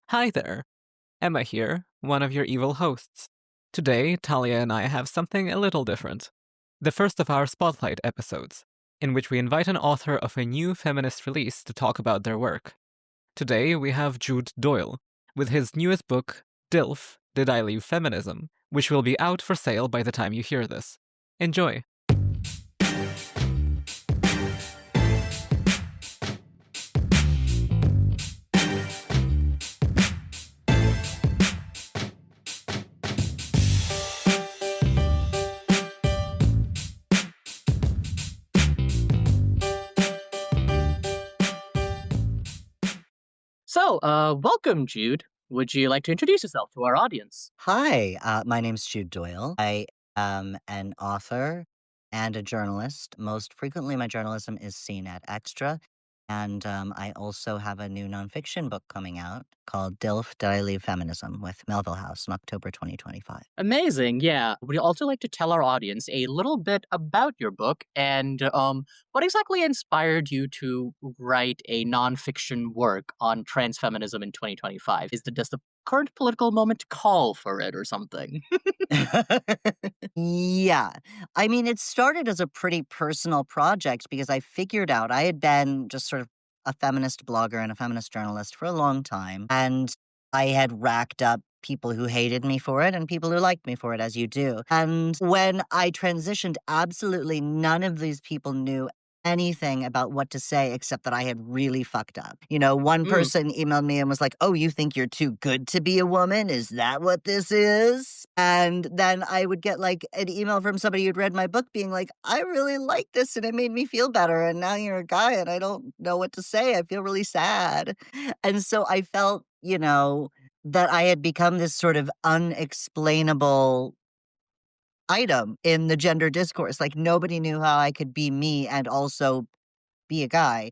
Hi there, Emma here, one of your evil hosts. Today, Talia and I have something a little different. The first of our Spotlight episodes, in which we invite an author of a new feminist release to talk about their work. Today, we have Jude Doyle, with his newest book, DILF, Did I Leave Feminism, which will be out for sale by the time you hear this. Enjoy! So, welcome, Jude. Would you like to introduce yourself to our audience? Hi, my name's Jude Doyle. I am an author and a journalist. Most frequently, my journalism is seen at Extra. And I also have a new nonfiction book coming out called DILF, Did I Leave Feminism with Melville House in October 2025. Amazing, yeah. Would you also like to tell our audience a little bit about your book and what exactly inspired you to write a nonfiction work on trans feminism in 2025? Does the current political moment call for it or something? Yeah. I mean, it started as a pretty personal project because I figured out I had been just sort of a feminist blogger and a feminist journalist for a long time. And I had racked up people who hated me for it and people who liked me for it, as you do. And when I transitioned, absolutely none of these people knew anything about what to say except that I had really fucked up. You know, one Mm. person emailed me and was like, "Oh, you think you're too good to be a woman? Is that what this is?" And then I would get like an email from somebody who'd read my book being like, "I really like this and it made me feel better. And now you're a guy and I don't know what to say. I feel really sad." And so I felt, that I had become this sort of unexplainable item in the gender discourse. Like nobody knew how I could be me and also be a guy.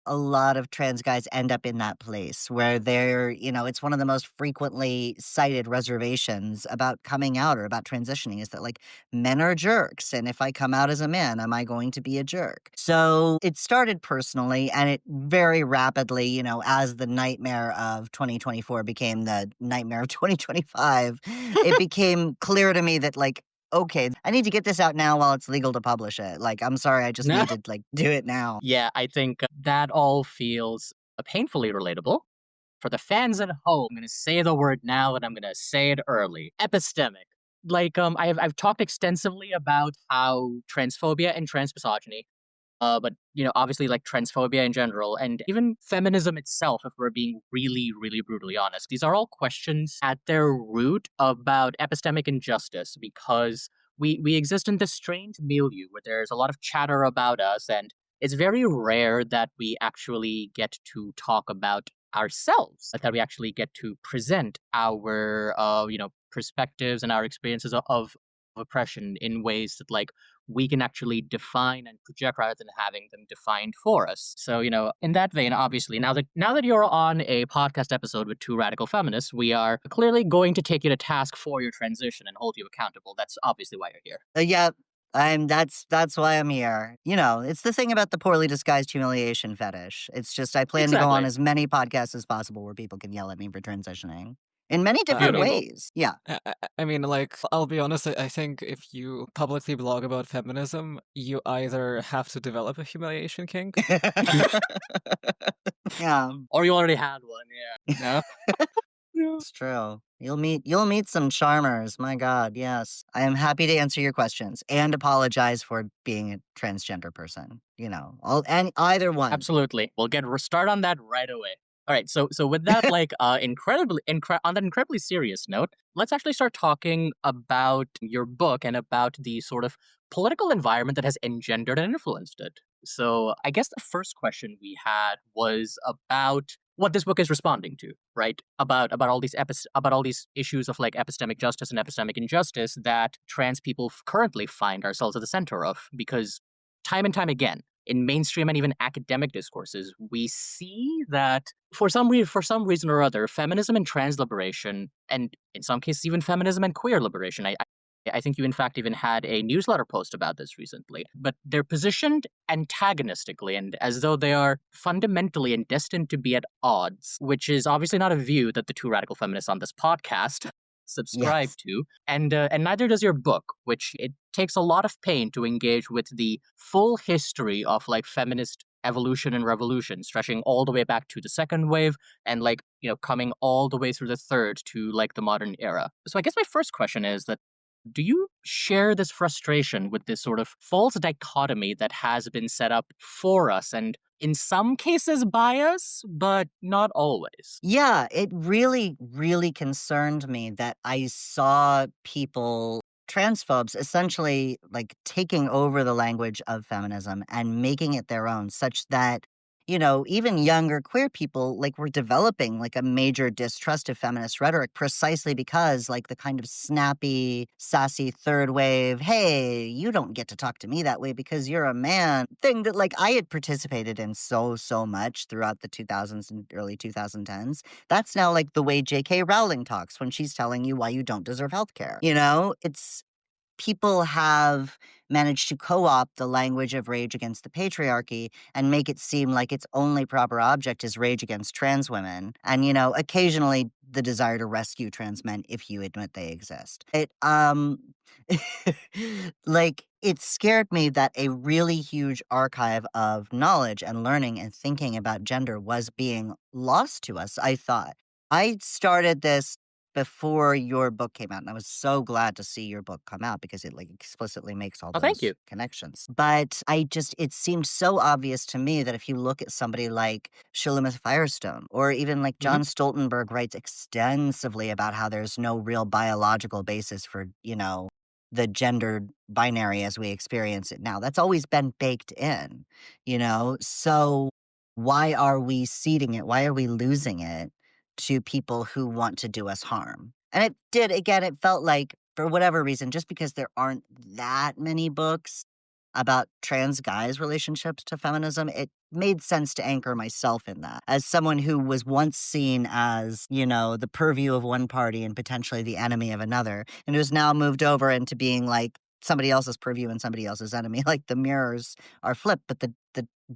A lot of trans guys end up in that place where it's one of the most frequently cited reservations about coming out or about transitioning is that like men are jerks. And if I come out as a man, am I going to be a jerk? So it started personally and it very rapidly, as the nightmare of 2024 became the nightmare of 2025, it became clear to me that like, okay, I need to get this out now while it's legal to publish it. Like, I'm sorry, I just need to like do it now. Yeah, I think that all feels painfully relatable. For the fans at home, I'm going to say the word now and I'm going to say it early. Epistemic. I've talked extensively about how transphobia and transmisogyny, but obviously like transphobia in general, and even feminism itself, if we're being really, really brutally honest, these are all questions at their root about epistemic injustice because we exist in this strange milieu where there's a lot of chatter about us, and it's very rare that we actually get to talk about ourselves, that we actually get to present our perspectives and our experiences of oppression in ways that like we can actually define and project rather than having them defined for us. So, in that vein, obviously, now that you're on a podcast episode with two radical feminists, we are clearly going to take you to task for your transition and hold you accountable. That's obviously why you're here. Yeah, that's why I'm here. It's the thing about the poorly disguised humiliation fetish. It's just I plan to go on Exactly. as many podcasts as possible where people can yell at me for transitioning in many I different mean, Beautiful. ways. Yeah. I mean, like, I'll be honest, I think if you publicly blog about feminism, you either have to develop a humiliation kink. Yeah, Or you already had one, yeah. No? Yeah. it's true. You'll meet some charmers. My God, yes. I am happy to answer your questions and apologize for being a transgender person. And either one. Absolutely. We'll start on that right away. All right. So with that, like, on that incredibly serious note, let's actually start talking about your book and about the sort of political environment that has engendered and influenced it. So I guess the first question we had was about what this book is responding to, right? About all these issues of like epistemic justice and epistemic injustice that trans people currently find ourselves at the center of, because time and time again in mainstream and even academic discourses, we see that for some reason or other, feminism and trans liberation, and in some cases even feminism and queer liberation, I think you, in fact, even had a newsletter post about this recently. But they're positioned antagonistically and as though they are fundamentally and destined to be at odds, which is obviously not a view that the two radical feminists on this podcast subscribe Yes. to. And neither does your book, which it takes a lot of pain to engage with the full history of like feminist evolution and revolution, stretching all the way back to the second wave and like, coming all the way through the third to like the modern era. So I guess my first question is that do you share this frustration with this sort of false dichotomy that has been set up for us and in some cases by us, but not always? Yeah, it really, really concerned me that I saw people, transphobes, essentially like taking over the language of feminism and making it their own, such that, even younger queer people like were developing like a major distrust of feminist rhetoric precisely because like the kind of snappy, sassy third wave, hey, you don't get to talk to me that way because you're a man thing that like I had participated in so much throughout the 2000s and early 2010s. That's now like the way J.K. Rowling talks when she's telling you why you don't deserve healthcare. It's people have managed to co-opt the language of rage against the patriarchy and make it seem like its only proper object is rage against trans women and occasionally the desire to rescue trans men if you admit they exist. It scared me that a really huge archive of knowledge and learning and thinking about gender was being lost to us. I started this before your book came out, and I was so glad to see your book come out because it like explicitly makes all Oh, thank those you. connections. But it seemed so obvious to me that if you look at somebody like Shulamith Firestone, or even like Mhm. John Stoltenberg writes extensively about how there's no real biological basis for, the gendered binary as we experience it now. That's always been baked in. So why are we seeding it? Why are we losing it to people who want to do us harm? And it did, again, it felt like, for whatever reason, just because there aren't that many books about trans guys' relationships to feminism, it made sense to anchor myself in that. As someone who was once seen as, the purview of one party and potentially the enemy of another, and who's now moved over into being like somebody else's purview and somebody else's enemy. Like the mirrors are flipped, but the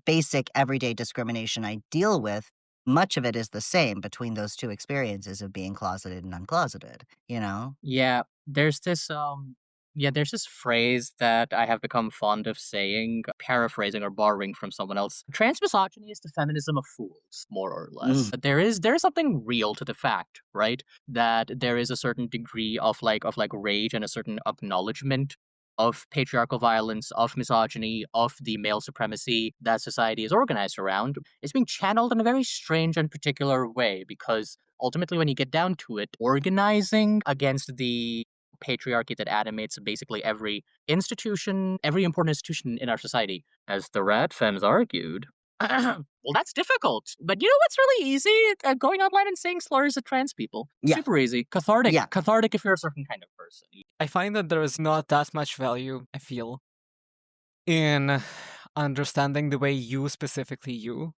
basic everyday discrimination I deal with, much of it is the same between those two experiences of being closeted and uncloseted. Yeah, there's this phrase that I have become fond of saying, paraphrasing or borrowing from someone else. Trans misogyny is the feminism of fools, more or less. Mm. There is something real to the fact, right? That there is a certain degree of like rage and a certain acknowledgement of patriarchal violence, of misogyny, of the male supremacy that society is organized around. It's being channeled in a very strange and particular way because ultimately, when you get down to it, organizing against the patriarchy that animates basically every institution, every important institution in our society, as the Rat Femmes argued. Well, that's difficult. But you know what's really easy? Going online and saying slurs at trans people. Yeah. Super easy. Cathartic. Yeah. Cathartic if you're a certain kind of person. I find that there is not that much value, I feel, in understanding the way you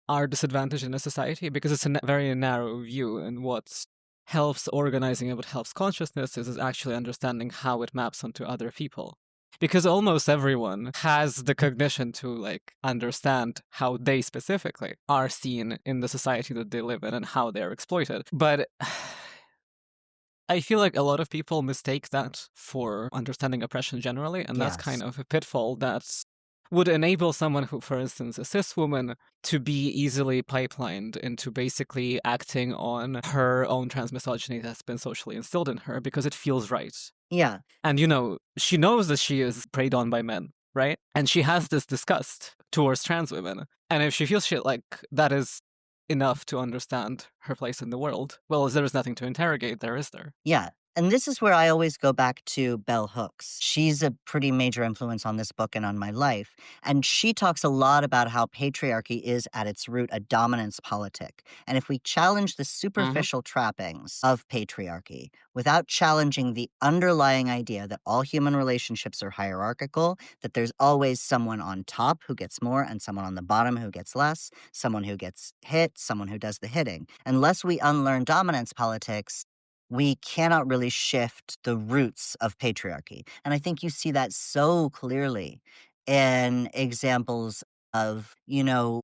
are disadvantaged in a society because it's a very narrow view, and what helps organizing and what helps consciousness is actually understanding how it maps onto other people. Because almost everyone has the cognition to like understand how they specifically are seen in the society that they live in and how they're exploited. But I feel like a lot of people mistake that for understanding oppression generally, and that's kind Yes. of a pitfall that would enable someone who, for instance, a cis woman, to be easily pipelined into basically acting on her own transmisogyny that's been socially instilled in her because it feels right. Yeah. And, she knows that she is preyed on by men, right? And she has this disgust towards trans women. And if she feels shit like that is enough to understand her place in the world, well, there is nothing to interrogate there, is there? Yeah. And this is where I always go back to Bell Hooks. She's a pretty major influence on this book and on my life. And she talks a lot about how patriarchy is at its root a dominance politic. And if we challenge the superficial trappings of patriarchy without challenging the underlying idea that all human relationships are hierarchical, that there's always someone on top who gets more and someone on the bottom who gets less, someone who gets hit, someone who does the hitting. Unless we unlearn dominance politics, we cannot really shift the roots of patriarchy. And I think you see that so clearly in examples of,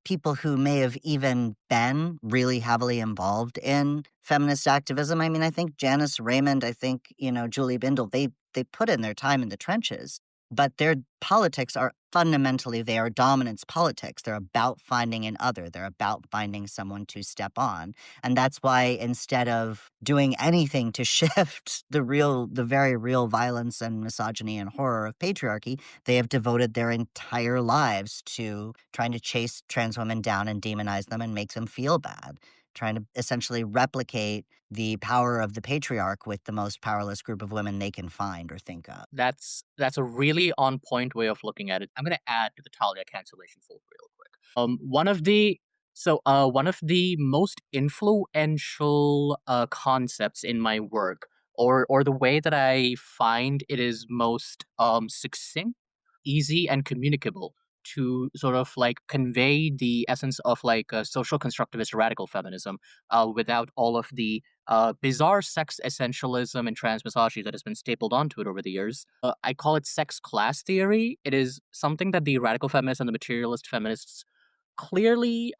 people who may have even been really heavily involved in feminist activism. I mean, I think Janice Raymond, I think, Julie Bindel, they put in their time in the trenches, but their politics are fundamentally, they are dominance politics. They're about finding an other. They're about finding someone to step on. And that's why instead of doing anything to shift the very real violence and misogyny and horror of patriarchy, they have devoted their entire lives to trying to chase trans women down and demonize them and make them feel bad, trying to essentially replicate the power of the patriarch with the most powerless group of women they can find or think of. That's a really on point way of looking at it. I'm gonna add to the Talia cancellation fold real quick. One of the most influential concepts in my work, or the way that I find it is most succinct, easy, and communicable to sort of like convey the essence of like social constructivist radical feminism without all of the bizarre sex essentialism and transmisogyny that has been stapled onto it over the years. I call it sex class theory. It is something that the radical feminists and the materialist feminists clearly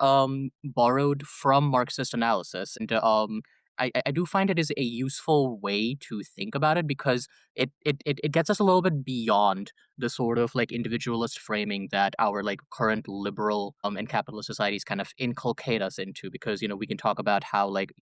borrowed from Marxist analysis. And I do find it is a useful way to think about it because it gets us a little bit beyond the sort of like individualist framing that our like current liberal and capitalist societies kind of inculcate us into, because we can talk about how like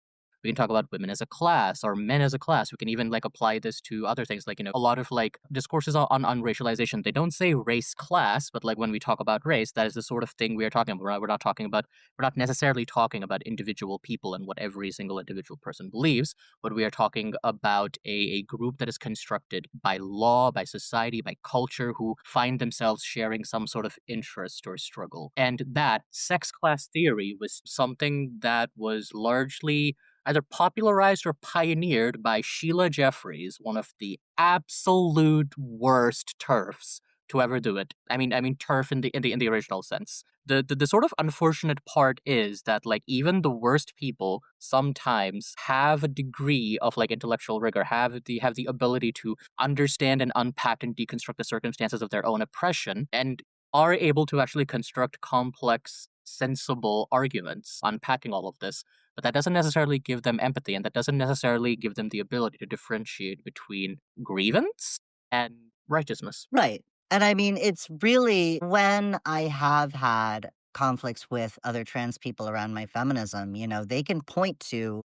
we can talk about women as a class or men as a class. We can even like apply this to other things like, a lot of like discourses on racialization. They don't say race class, but like when we talk about race, that is the sort of thing we are talking about. Right? We're not necessarily talking about individual people and what every single individual person believes, but we are talking about a group that is constructed by law, by society, by culture, who find themselves sharing some sort of interest or struggle. And that sex class theory was something that was largely either popularized or pioneered by Sheila Jeffreys, one of the absolute worst TERFs to ever do it. I mean TERF in the original sense. The sort of unfortunate part is that like even the worst people sometimes have a degree of like intellectual rigor, have the ability to understand and unpack and deconstruct the circumstances of their own oppression, and are able to actually construct complex, sensible arguments unpacking all of this. But that doesn't necessarily give them empathy, and that doesn't necessarily give them the ability to differentiate between grievance and righteousness. Right. And I mean, it's really when I have had conflicts with other trans people around my feminism, they can point to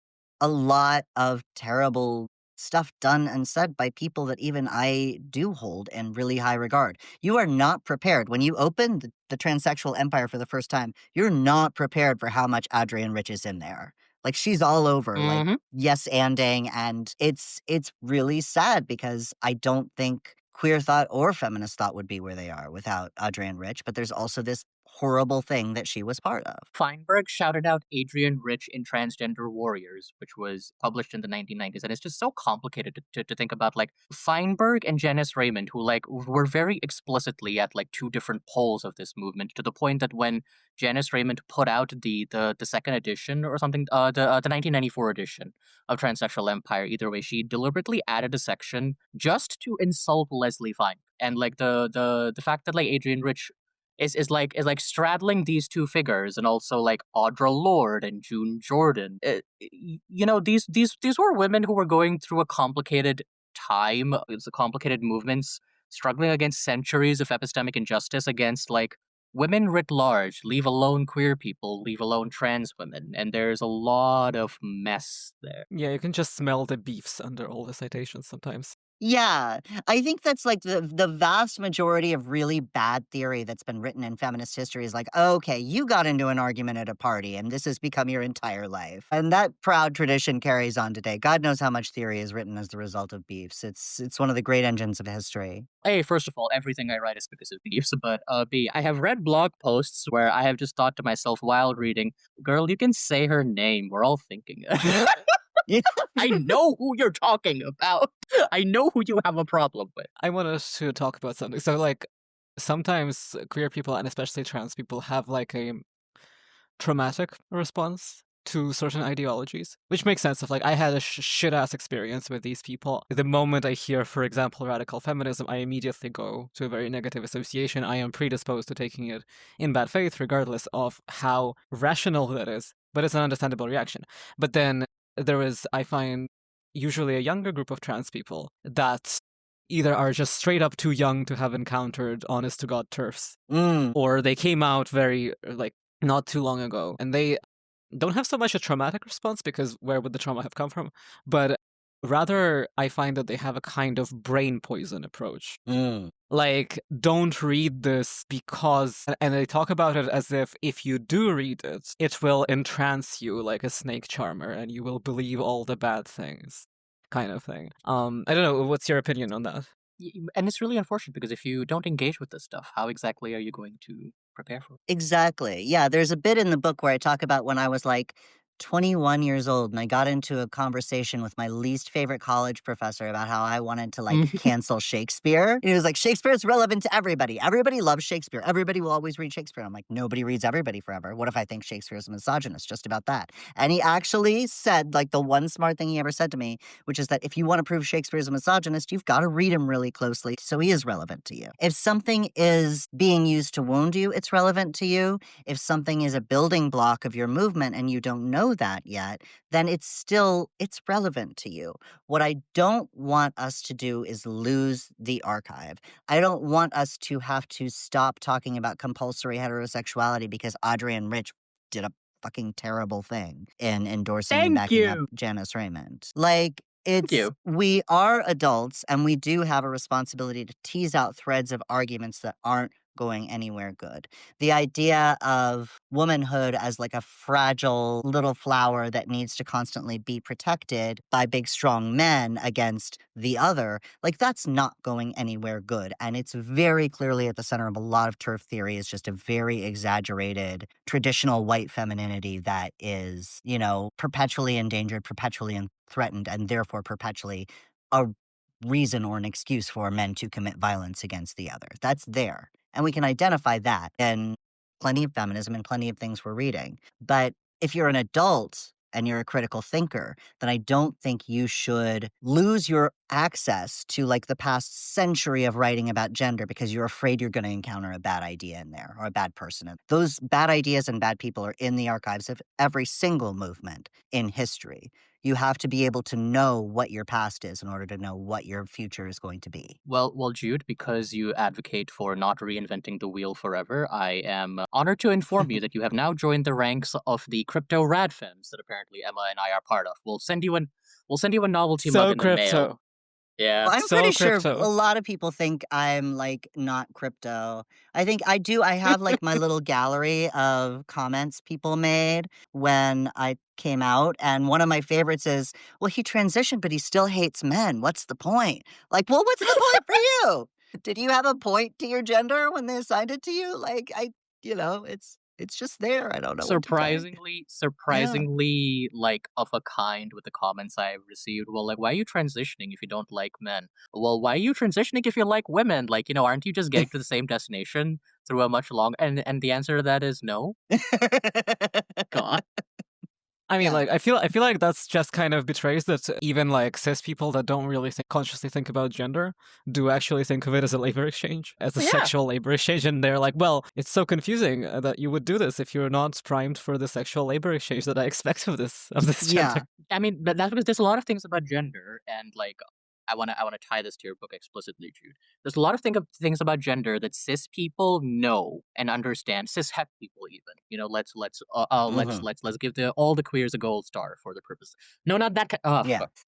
a lot of terrible stuff done and said by people that even I do hold in really high regard. You are not prepared. When you open the transsexual empire for the first time, you're not prepared for how much Adrienne Rich is in there. Like, she's all over, like, yes anding, and it's really sad because I don't think queer thought or feminist thought would be where they are without Adrienne Rich, but there's also this horrible thing that she was part of. Feinberg shouted out Adrienne Rich in Transgender Warriors, which was published in the 1990s, and it's just so complicated to think about. Like Feinberg and Janice Raymond, who like were very explicitly at like two different poles of this movement, to the point that when Janice Raymond put out the second edition or something, the 1994 edition of Transsexual Empire, either way, she deliberately added a section just to insult Leslie Feinberg, and like the fact that like Adrienne Rich is like straddling these two figures, and also like Audre Lorde and June Jordan. These were women who were going through a complicated time. It's a complicated movements, struggling against centuries of epistemic injustice against like women writ large, leave alone queer people, leave alone trans women, and there's a lot of mess there. Yeah, you can just smell the beefs under all the citations sometimes. Yeah, I think that's like the vast majority of really bad theory that's been written in feminist history is like, okay, you got into an argument at a party and this has become your entire life. And that proud tradition carries on today. God knows how much theory is written as the result of beefs. It's one of the great engines of history. A, first of all, everything I write is because of beefs, but B, I have read blog posts where I have just thought to myself while reading, girl, you can say her name, we're all thinking it. I know who you're talking about. I know who you have a problem with. I wanted to talk about something. So, like, sometimes queer people, and especially trans people, have, like, a traumatic response to certain ideologies, which makes sense. Of like, I had a shit ass experience with these people. The moment I hear, for example, radical feminism, I immediately go to a very negative association. I am predisposed to taking it in bad faith, regardless of how rational that is. But it's an understandable reaction. But then there is, I find, usually a younger group of trans people that either are just straight up too young to have encountered honest to God TERFs, or they came out very, like, not too long ago, and they don't have so much a traumatic response, because where would the trauma have come from? But rather, I find that they have a kind of brain poison approach. Like, don't read this because, and they talk about it as if you do read it, it will entrance you like a snake charmer and you will believe all the bad things, kind of thing. I don't know, what's your opinion on that? And it's really unfortunate because if you don't engage with this stuff, how exactly are you going to prepare for it? Exactly. Yeah, there's a bit in the book where I talk about when I was like 21 years old and I got into a conversation with my least favorite college professor about how I wanted to like cancel Shakespeare. And he was like, Shakespeare's relevant to everybody. Everybody loves Shakespeare. Everybody will always read Shakespeare. I'm like, nobody reads everybody forever. What if I think Shakespeare is a misogynist? Just about that. And he actually said, like, the one smart thing he ever said to me, which is that if you want to prove Shakespeare is a misogynist, you've got to read him really closely so he is relevant to you. If something is being used to wound you, it's relevant to you. If something is a building block of your movement and you don't know that yet, then it's relevant to you. What I don't want us to do is lose the archive. I don't want us to have to stop talking about compulsory heterosexuality because Adrienne Rich did a fucking terrible thing in endorsing and backing up Janice Raymond. Like, we are adults and we do have a responsibility to tease out threads of arguments that aren't going anywhere good. The idea of womanhood as like a fragile little flower that needs to constantly be protected by big, strong men against the other, like, that's not going anywhere good. And it's very clearly at the center of a lot of TERF theory is just a very exaggerated traditional white femininity that is, you know, perpetually endangered, perpetually threatened, and therefore perpetually a reason or an excuse for men to commit violence against the other. That's there. And we can identify that in plenty of feminism and plenty of things we're reading. But if you're an adult and you're a critical thinker, then I don't think you should lose your access to like the past century of writing about gender because you're afraid you're going to encounter a bad idea in there or a bad person. Those bad ideas and bad people are in the archives of every single movement in history. You have to be able to know what your past is in order to know what your future is going to be. Well, Jude, because you advocate for not reinventing the wheel forever, I am honored to inform you that you have now joined the ranks of the crypto radfems that apparently Emma and I are part of. We'll send you a novelty mug in the mail. Yeah. Well, I'm So pretty sure crypto. a lot of people think I'm like not crypto. I think I do. I have like my little gallery of comments people made when I came out. And one of my favorites is, well, he transitioned, but he still hates men. What's the point? Like, well, what's the point for you? Did you have a point to your gender when they assigned it to you? Like, it's just there. I don't know. Surprisingly, like, of a kind with the comments I've received. Well, like, why are you transitioning if you don't like men? Well, why are you transitioning if you like women? Like, aren't you just getting to the same destination through a much longer? And the answer to that is no. God. I mean, like, I feel like that's just kind of betrays that even like cis people that don't really consciously think about gender do actually think of it as a labor exchange, as a sexual labor exchange, and they're like, well, it's so confusing that you would do this if you're not primed for the sexual labor exchange that I expect of this gender. I mean, but that's because there's a lot of things about gender, and like, I want to tie this to your book explicitly, Jude. There's a lot of things about gender that cis people know and understand. Cis het people, even. Let's give all the queers a gold star for the purpose. No, not that.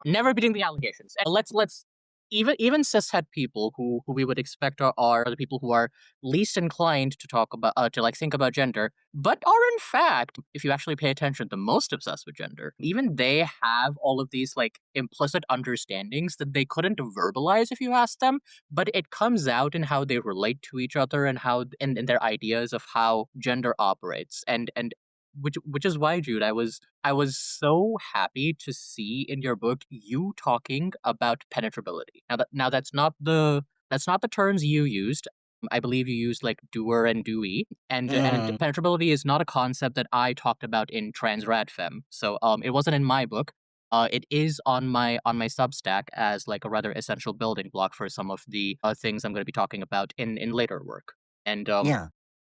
Never beating the allegations. And let's even cis het people who we would expect are the people who are least inclined to talk about to like think about gender, but are in fact, if you actually pay attention, the most obsessed with gender. Even they have all of these like implicit understandings that they couldn't verbalize if you asked them, but it comes out in how they relate to each other and how in their ideas of how gender operates. And which is why, Jude, I was so happy to see in your book you talking about penetrability. Now that's not the terms you used. I believe you used like doer and doee, and Mm. penetrability is not a concept that I talked about in Transradfem. So it wasn't in my book. It is on my Substack as like a rather essential building block for some of the things I'm going to be talking about in later work. And Yeah.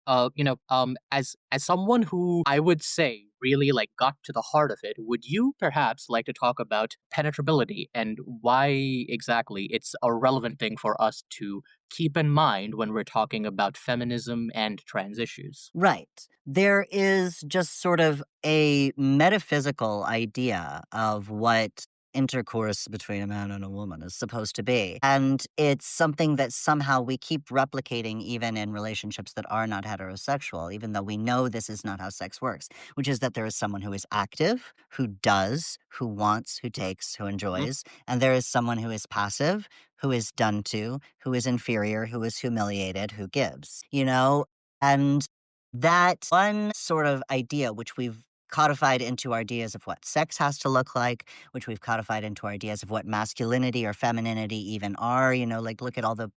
as someone who I would say really like got to the heart of it, would you perhaps like to talk about penetrability and why exactly it's a relevant thing for us to keep in mind when we're talking about feminism and trans issues? Right. There is just sort of a metaphysical idea of what intercourse between a man and a woman is supposed to be. And it's something that somehow we keep replicating even in relationships that are not heterosexual, even though we know this is not how sex works, which is that there is someone who is active, who does, who wants, who takes, who Mhm. enjoys, and there is someone who is passive, who is done to, who is inferior, who is humiliated, who gives, you know? And that one sort of idea, which we've codified into ideas of what sex has to look like, which we've codified into ideas of what masculinity or femininity even are, like look at all the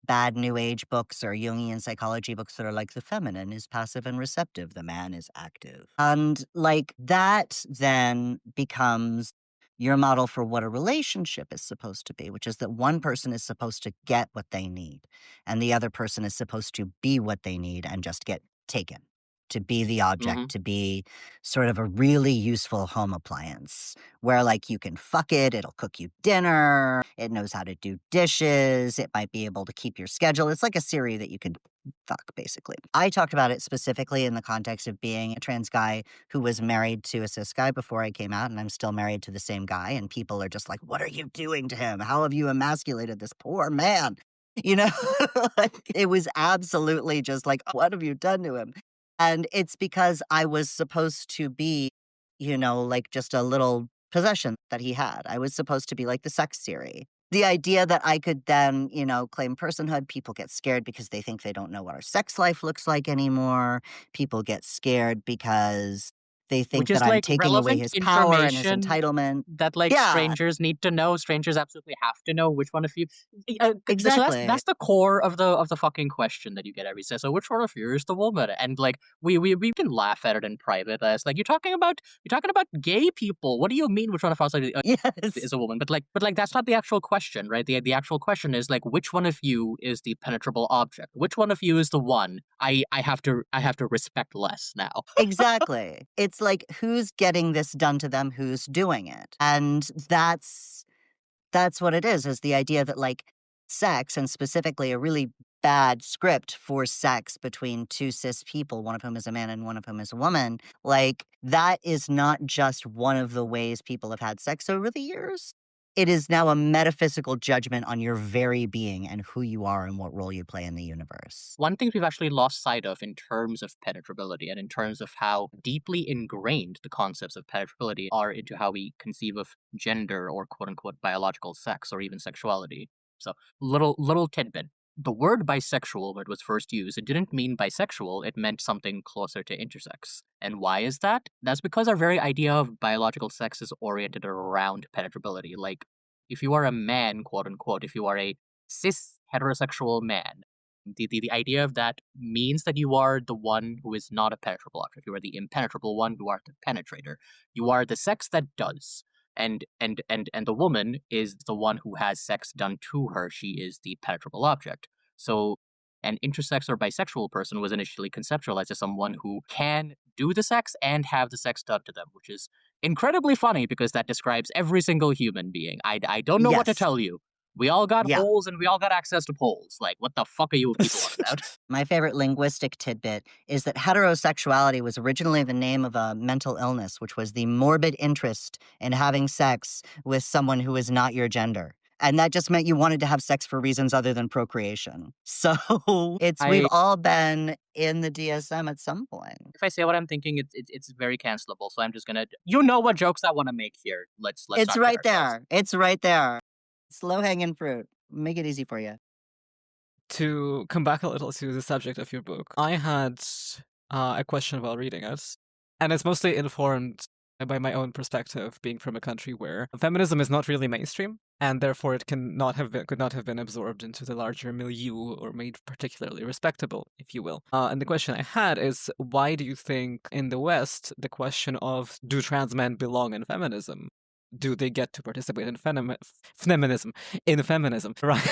bad new age books or Jungian psychology books that are like the feminine is passive and receptive, the man is active. And like that then becomes your model for what a relationship is supposed to be, which is that one person is supposed to get what they need and the other person is supposed to be what they need and just get taken, to be the object, Mhm. to be sort of a really useful home appliance where, like, you can fuck it, it'll cook you dinner, it knows how to do dishes, it might be able to keep your schedule. It's like a Siri that you can fuck, basically. I talked about it specifically in the context of being a trans guy who was married to a cis guy before I came out, and I'm still married to the same guy, and people are just like, what are you doing to him? How have you emasculated this poor man? You know, like, it was absolutely just like, what have you done to him? And it's because I was supposed to be, like just a little possession that he had. I was supposed to be like the sex Siri. The idea that I could then, claim personhood, people get scared because they think they don't know what our sex life looks like anymore. People get scared because they Which think that is I'm like taking away relevant his power and his information entitlement. that like Yeah, strangers need to know. Strangers absolutely have to know which one of you. So exactly. that's the core of the fucking question that you get every day. So which one of you is the woman? And like we can laugh at it in private. As like you're talking about gay people. What do you mean? Which one of us Yes. is a woman? But like that's not the actual question, right? The actual question is like which one of you is the penetrable object? Which one of you is the one I have to respect less now? Exactly. It's like, who's getting this done to them? Who's doing it? And that's what it is the idea that, like, sex, and specifically a really bad script for sex between two cis people, one of whom is a man and one of whom is a woman, like, that is not just one of the ways people have had sex over the years. It is now a metaphysical judgment on your very being and who you are and what role you play in the universe. One thing we've actually lost sight of in terms of penetrability and in terms of how deeply ingrained the concepts of penetrability are into how we conceive of gender or quote unquote biological sex or even sexuality. So, little tidbit. The word bisexual, when it was first used, it didn't mean bisexual, it meant something closer to intersex. And why is that? That's because our very idea of biological sex is oriented around penetrability. Like, if you are a man, quote unquote, if you are a cis heterosexual man, the idea of that means that you are the one who is not a penetrable object. You are the impenetrable one. You are the penetrator. You are the sex that does. And the woman is the one who has sex done to her. She is the penetrable object. So an intersex or bisexual person was initially conceptualized as someone who can do the sex and have the sex done to them, which is incredibly funny because that describes every single human being. I don't know what to Yes. tell you. We all got Yeah. holes and we all got access to poles. Like, what the fuck are you people on about? My favorite linguistic tidbit is that heterosexuality was originally the name of a mental illness, which was the morbid interest in having sex with someone who is not your gender. And that just meant you wanted to have sex for reasons other than procreation. So we've I all been in the DSM at some point. If I say what I'm thinking, it's very cancelable. So I'm just gonna, you know, what jokes I want to make here. Let's It's not kid right ourselves. there. It's right there. It's low hanging fruit. Make it easy for you. To come back a little to the subject of your book, I had a question while reading it, and it's mostly informed by my own perspective, being from a country where feminism is not really mainstream. and therefore it could not have been absorbed into the larger milieu or made particularly respectable, if you will. And the question I had is, why do you think in the West the question of do trans men belong in feminism? Do they get to participate in feminism, right?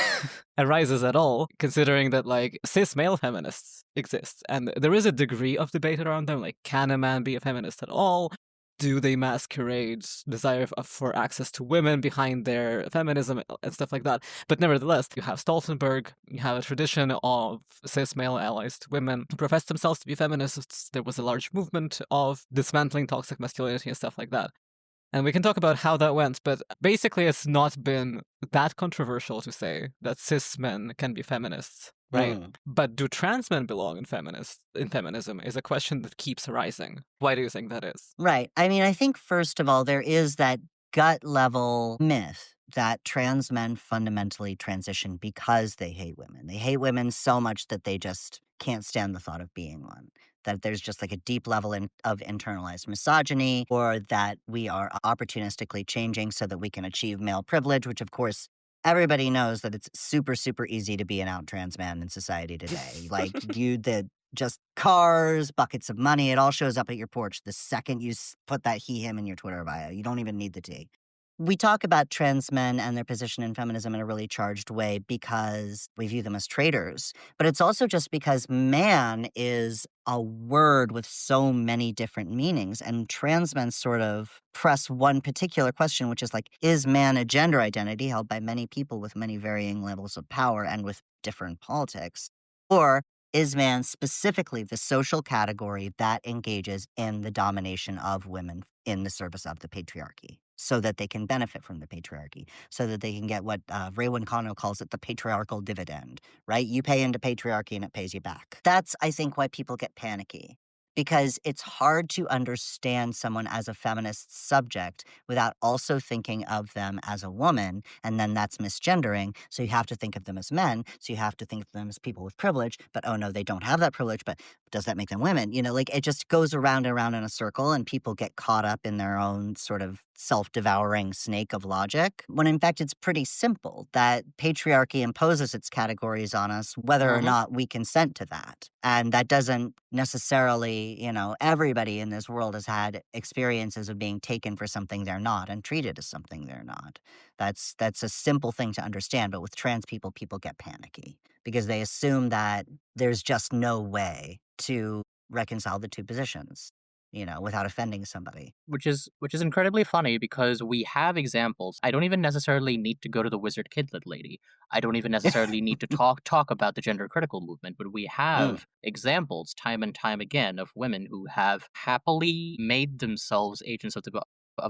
arises at all, considering that like cis male feminists exist, and there is a degree of debate around them. Like, can a man be a feminist at all? Do they masquerade desire for access to women behind their feminism and stuff like that? But nevertheless, you have Stoltenberg, you have a tradition of cis male allies to women who profess themselves to be feminists. There was a large movement of dismantling toxic masculinity and stuff like that. And we can talk about how that went, but basically it's not been that controversial to say that cis men can be feminists, right? But do trans men belong in feminism is a question that keeps arising. Why do you think that is? Right. I mean, I think first of all, there is that gut level myth that trans men fundamentally transition because they hate women. They hate women so much that they just can't stand the thought of being one. That there's just like a deep level of internalized misogyny, or that we are opportunistically changing so that we can achieve male privilege, which of course everybody knows that it's super, super easy to be an out trans man in society today. Like just cars, buckets of money, it all shows up at your porch the second you put that he, him in your Twitter bio. You don't even need the T. We talk about trans men and their position in feminism in a really charged way because we view them as traitors. But it's also just because man is a word with so many different meanings. And trans men sort of press one particular question, which is like, is man a gender identity held by many people with many varying levels of power and with different politics? Or is man specifically the social category that engages in the domination of women in the service of the patriarchy, so that they can benefit from the patriarchy, so that they can get what Raywin Kano calls it the patriarchal dividend, right? You pay into patriarchy and it pays you back. That's, I think, why people get panicky, because it's hard to understand someone as a feminist subject without also thinking of them as a woman, and then that's misgendering. So you have to think of them as men, so you have to think of them as people with privilege, but oh no, they don't have that privilege, but does that make them women? You know, like it just goes around and around in a circle, and people get caught up in their own sort of self-devouring snake of logic, when in fact it's pretty simple that patriarchy imposes its categories on us whether or not we consent to that. And that doesn't necessarily, everybody in this world has had experiences of being taken for something they're not and treated as something they're not. That's a simple thing to understand, but with trans people, people get panicky because they assume that there's just no way to reconcile the two positions, without offending somebody. Which is incredibly funny because we have examples. I don't even necessarily need to go to the wizard kidlet lady. I don't even necessarily need to talk about the gender critical movement, but we have examples time and time again of women who have happily made themselves agents of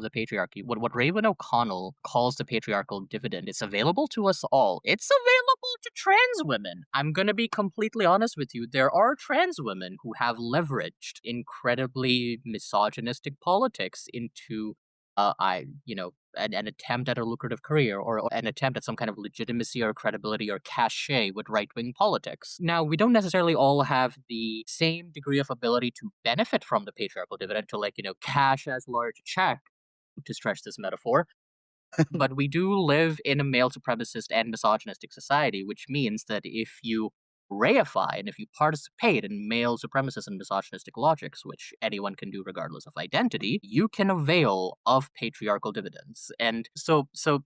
the patriarchy. What Raven O'Connell calls the patriarchal dividend, it's available to us all. It's available to trans women. I'm gonna be completely honest with you. There are trans women who have leveraged incredibly misogynistic politics into an attempt at a lucrative career or an attempt at some kind of legitimacy or credibility or cachet with right-wing politics. Now, we don't necessarily all have the same degree of ability to benefit from the patriarchal dividend, to cash as large a check, to stretch this metaphor. But we do live in a male supremacist and misogynistic society, which means that if you reify and if you participate in male supremacist and misogynistic logics, which anyone can do regardless of identity, you can avail of patriarchal dividends. And so to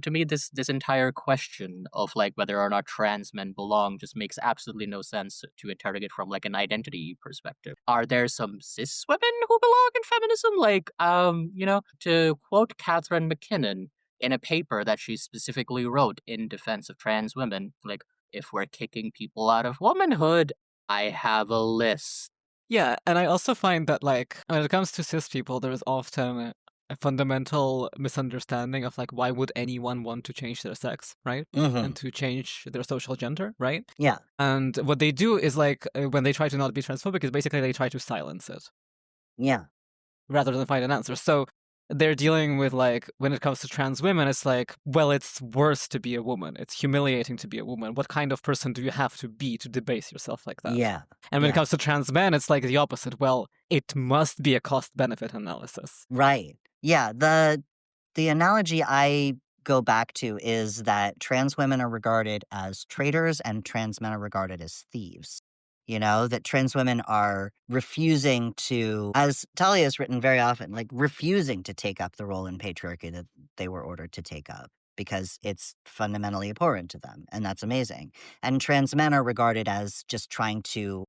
me, this entire question of like whether or not trans men belong just makes absolutely no sense to interrogate from like an identity perspective. Are there some cis women who belong in feminism? Like, to quote Catherine McKinnon in a paper that she specifically wrote in defense of trans women, like, if we're kicking people out of womanhood, I have a list. Yeah, and I also find that, like, when it comes to cis people, there is often a fundamental misunderstanding of, like, why would anyone want to change their sex, right? And to change their social gender, right? Yeah. And what they do is, like, when they try to not be transphobic, is basically they try to silence it. Yeah. Rather than find an answer. So they're dealing with, like, when it comes to trans women, it's like, well, it's worse to be a woman. It's humiliating to be a woman. What kind of person do you have to be to debase yourself like that? Yeah. And when it comes to trans men, it's like the opposite. Well, it must be a cost-benefit analysis. Right. Yeah. The analogy I go back to is that trans women are regarded as traitors and trans men are regarded as thieves. You know, that trans women are refusing to, as Talia has written very often, like refusing to take up the role in patriarchy that they were ordered to take up because it's fundamentally abhorrent to them. And that's amazing. And trans men are regarded as just trying to,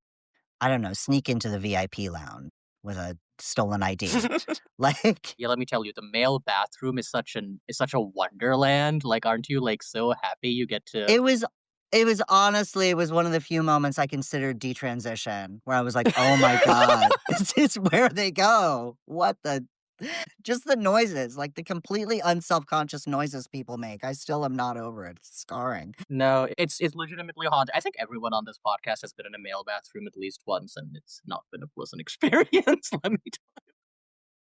I don't know, sneak into the VIP lounge with a stolen ID. Like, Yeah, let me tell you, the male bathroom is such a wonderland. Like, aren't you like so happy you get to? it was it was one of the few moments I considered detransition where I was like, "Oh my god, this is where they go. What the." Just the noises, like the completely unself-conscious noises people make. I still am not over it. It's scarring. No, it's legitimately haunted. I think everyone on this podcast has been in a male bathroom at least once, and it's not been a pleasant experience. Let me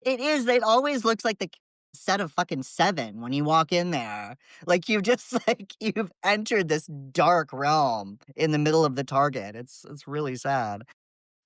It is. It always looks like the set of fucking Seven when you walk in there. Like you just like you've entered this dark realm in the middle of the Target. It's really sad.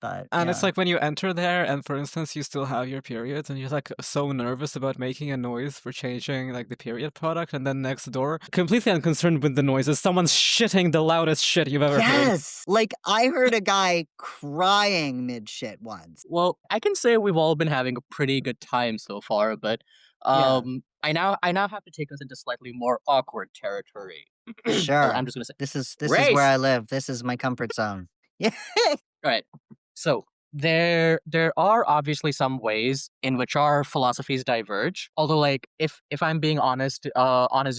But And it's yeah. like when you enter there, and for instance, you still have your periods, and you're like so nervous about making a noise for changing like the period product, and then next door, completely unconcerned with the noises, someone's shitting the loudest shit you've ever heard. Yes. Like I heard a guy crying mid shit once. Well, I can say we've all been having a pretty good time so far, but Yeah. I now have to take us into slightly more awkward territory. Sure. I'm just gonna say This is where race. I live. This is my comfort zone. Yeah. Right. So there are obviously some ways in which our philosophies diverge. Although, like, if I'm being honest,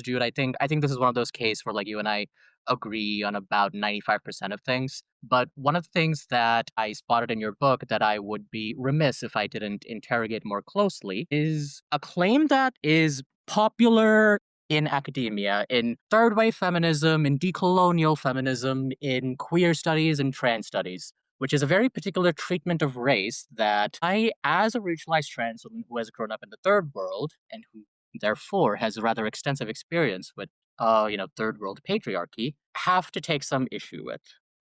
Jude, I think this is one of those cases where like you and I agree on about 95% of things. But one of the things that I spotted in your book that I would be remiss if I didn't interrogate more closely is a claim that is popular in academia, in third wave feminism, in decolonial feminism, in queer studies and trans studies, which is a very particular treatment of race that I, as a racialized trans woman who has grown up in the third world and who therefore has a rather extensive experience with, third world patriarchy, have to take some issue with.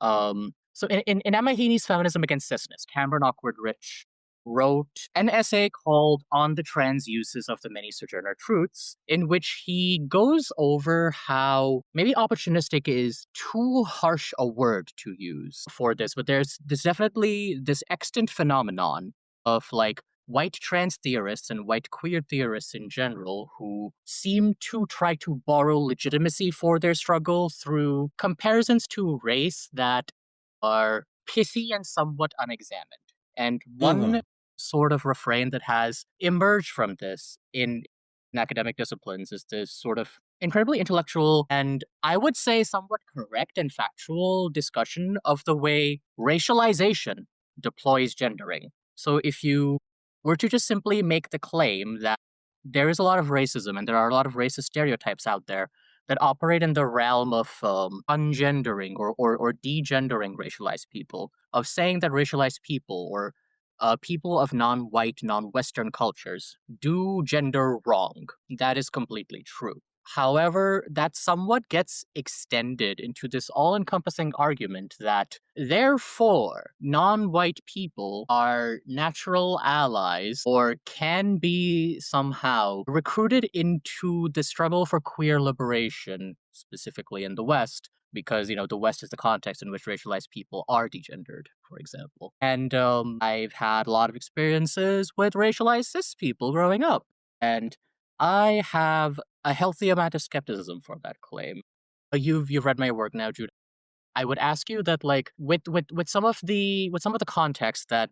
So in Emma Heaney's Feminism Against Cisness, Cameron Awkward Rich wrote an essay called On the Trans Uses of the Many Sojourner Truths, in which he goes over how maybe opportunistic is too harsh a word to use for this, but there's definitely this extant phenomenon of like white trans theorists and white queer theorists in general who seem to try to borrow legitimacy for their struggle through comparisons to race that are pithy and somewhat unexamined. And one sort of refrain that has emerged from this in academic disciplines is this sort of incredibly intellectual and I would say somewhat correct and factual discussion of the way racialization deploys gendering. So if you were to just simply make the claim that there is a lot of racism and there are a lot of racist stereotypes out there that operate in the realm of ungendering or degendering racialized people, of saying that racialized people or people of non-white, non-Western cultures do gender wrong. That is completely true. However, that somewhat gets extended into this all encompassing argument that, therefore, non white people are natural allies or can be somehow recruited into the struggle for queer liberation, specifically in the West, because the West is the context in which racialized people are degendered, for example. And I've had a lot of experiences with racialized cis people growing up, and I have a healthy amount of skepticism for that claim. You've read my work now, Jude. I would ask you that, like, with some of the context that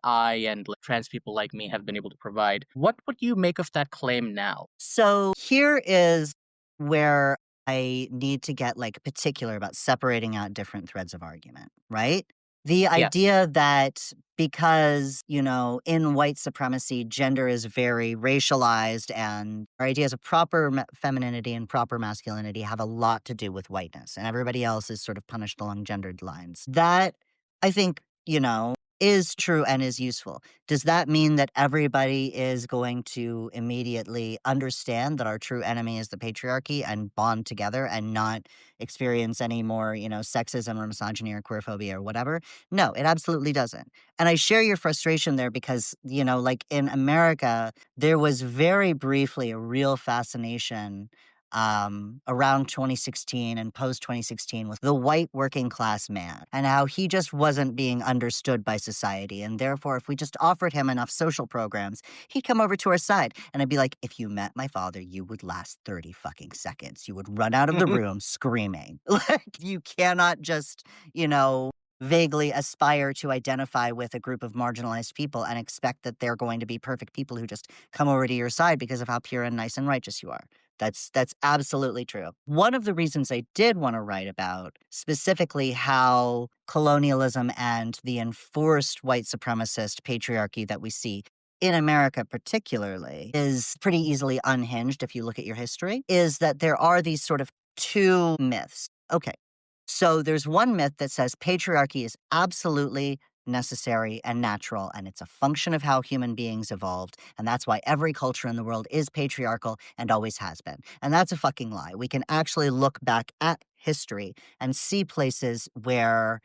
I and like, trans people like me have been able to provide, what would you make of that claim now? So here is where I need to get like particular about separating out different threads of argument, right? The Yes. idea that because, in white supremacy, gender is very racialized and our ideas of proper femininity and proper masculinity have a lot to do with whiteness and everybody else is sort of punished along gendered lines. That, I think, is true and is useful. Does that mean that everybody is going to immediately understand that our true enemy is the patriarchy and bond together and not experience any more, sexism or misogyny or queerphobia or whatever? No, it absolutely doesn't. And I share your frustration there because, like in America, there was very briefly a real fascination around 2016 and post 2016 with the white working class man and how he just wasn't being understood by society. And therefore, if we just offered him enough social programs, he'd come over to our side. And I'd be like, if you met my father, you would last 30 fucking seconds. You would run out of the room screaming. Like, you cannot just, vaguely aspire to identify with a group of marginalized people and expect that they're going to be perfect people who just come over to your side because of how pure and nice and righteous you are. That's absolutely true. One of the reasons I did want to write about specifically how colonialism and the enforced white supremacist patriarchy that we see in America particularly is pretty easily unhinged if you look at your history, is that there are these sort of two myths. Okay. So there's one myth that says patriarchy is absolutely necessary and natural, and it's a function of how human beings evolved, and that's why every culture in the world is patriarchal and always has been. And that's a fucking lie. We can actually look back at history and see places where,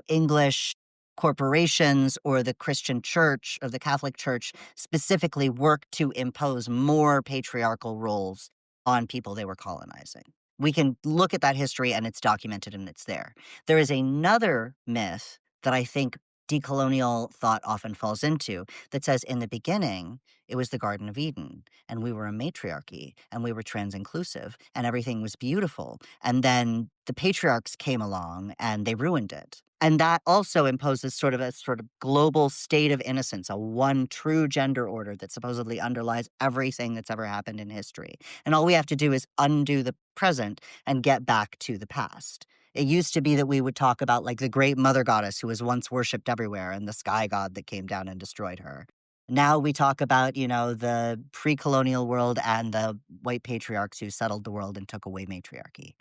English corporations or the Christian church or the Catholic church specifically worked to impose more patriarchal roles on people they were colonizing. We can look at that history and it's documented and it's there. There is another myth that I think decolonial thought often falls into that says in the beginning, it was the Garden of Eden and we were a matriarchy and we were trans-inclusive and everything was beautiful. And then the patriarchs came along and they ruined it. And that also imposes sort of a global state of innocence, a one true gender order that supposedly underlies everything that's ever happened in history. And all we have to do is undo the present and get back to the past. It used to be that we would talk about like the great mother goddess who was once worshipped everywhere and the sky god that came down and destroyed her. Now we talk about, the pre-colonial world and the white patriarchs who settled the world and took away matriarchy.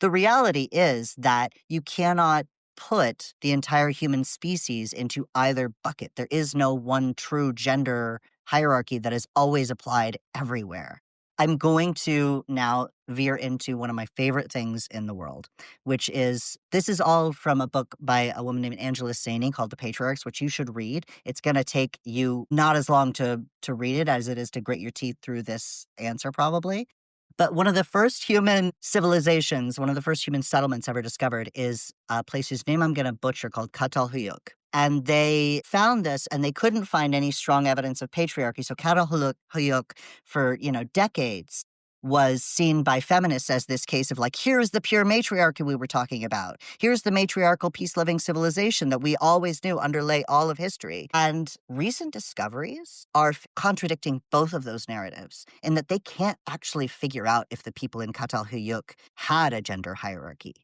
The reality is that you cannot put the entire human species into either bucket. There is no one true gender hierarchy that is always applied everywhere. I'm going to now veer into one of my favorite things in the world, which is, this is all from a book by a woman named Angela Saini called The Patriarchs, which you should read. It's going to take you not as long to read it as it is to grit your teeth through this answer probably. But one of the first human civilizations, one of the first human settlements ever discovered is a place whose name I'm going to butcher called Catalhuyuk. And they found this and they couldn't find any strong evidence of patriarchy. So Catalhuyuk for, decades was seen by feminists as this case of like, here's the pure matriarchy we were talking about. Here's the matriarchal peace-loving civilization that we always knew underlay all of history. And recent discoveries are contradicting both of those narratives in that they can't actually figure out if the people in Catalhuyuk had a gender hierarchy.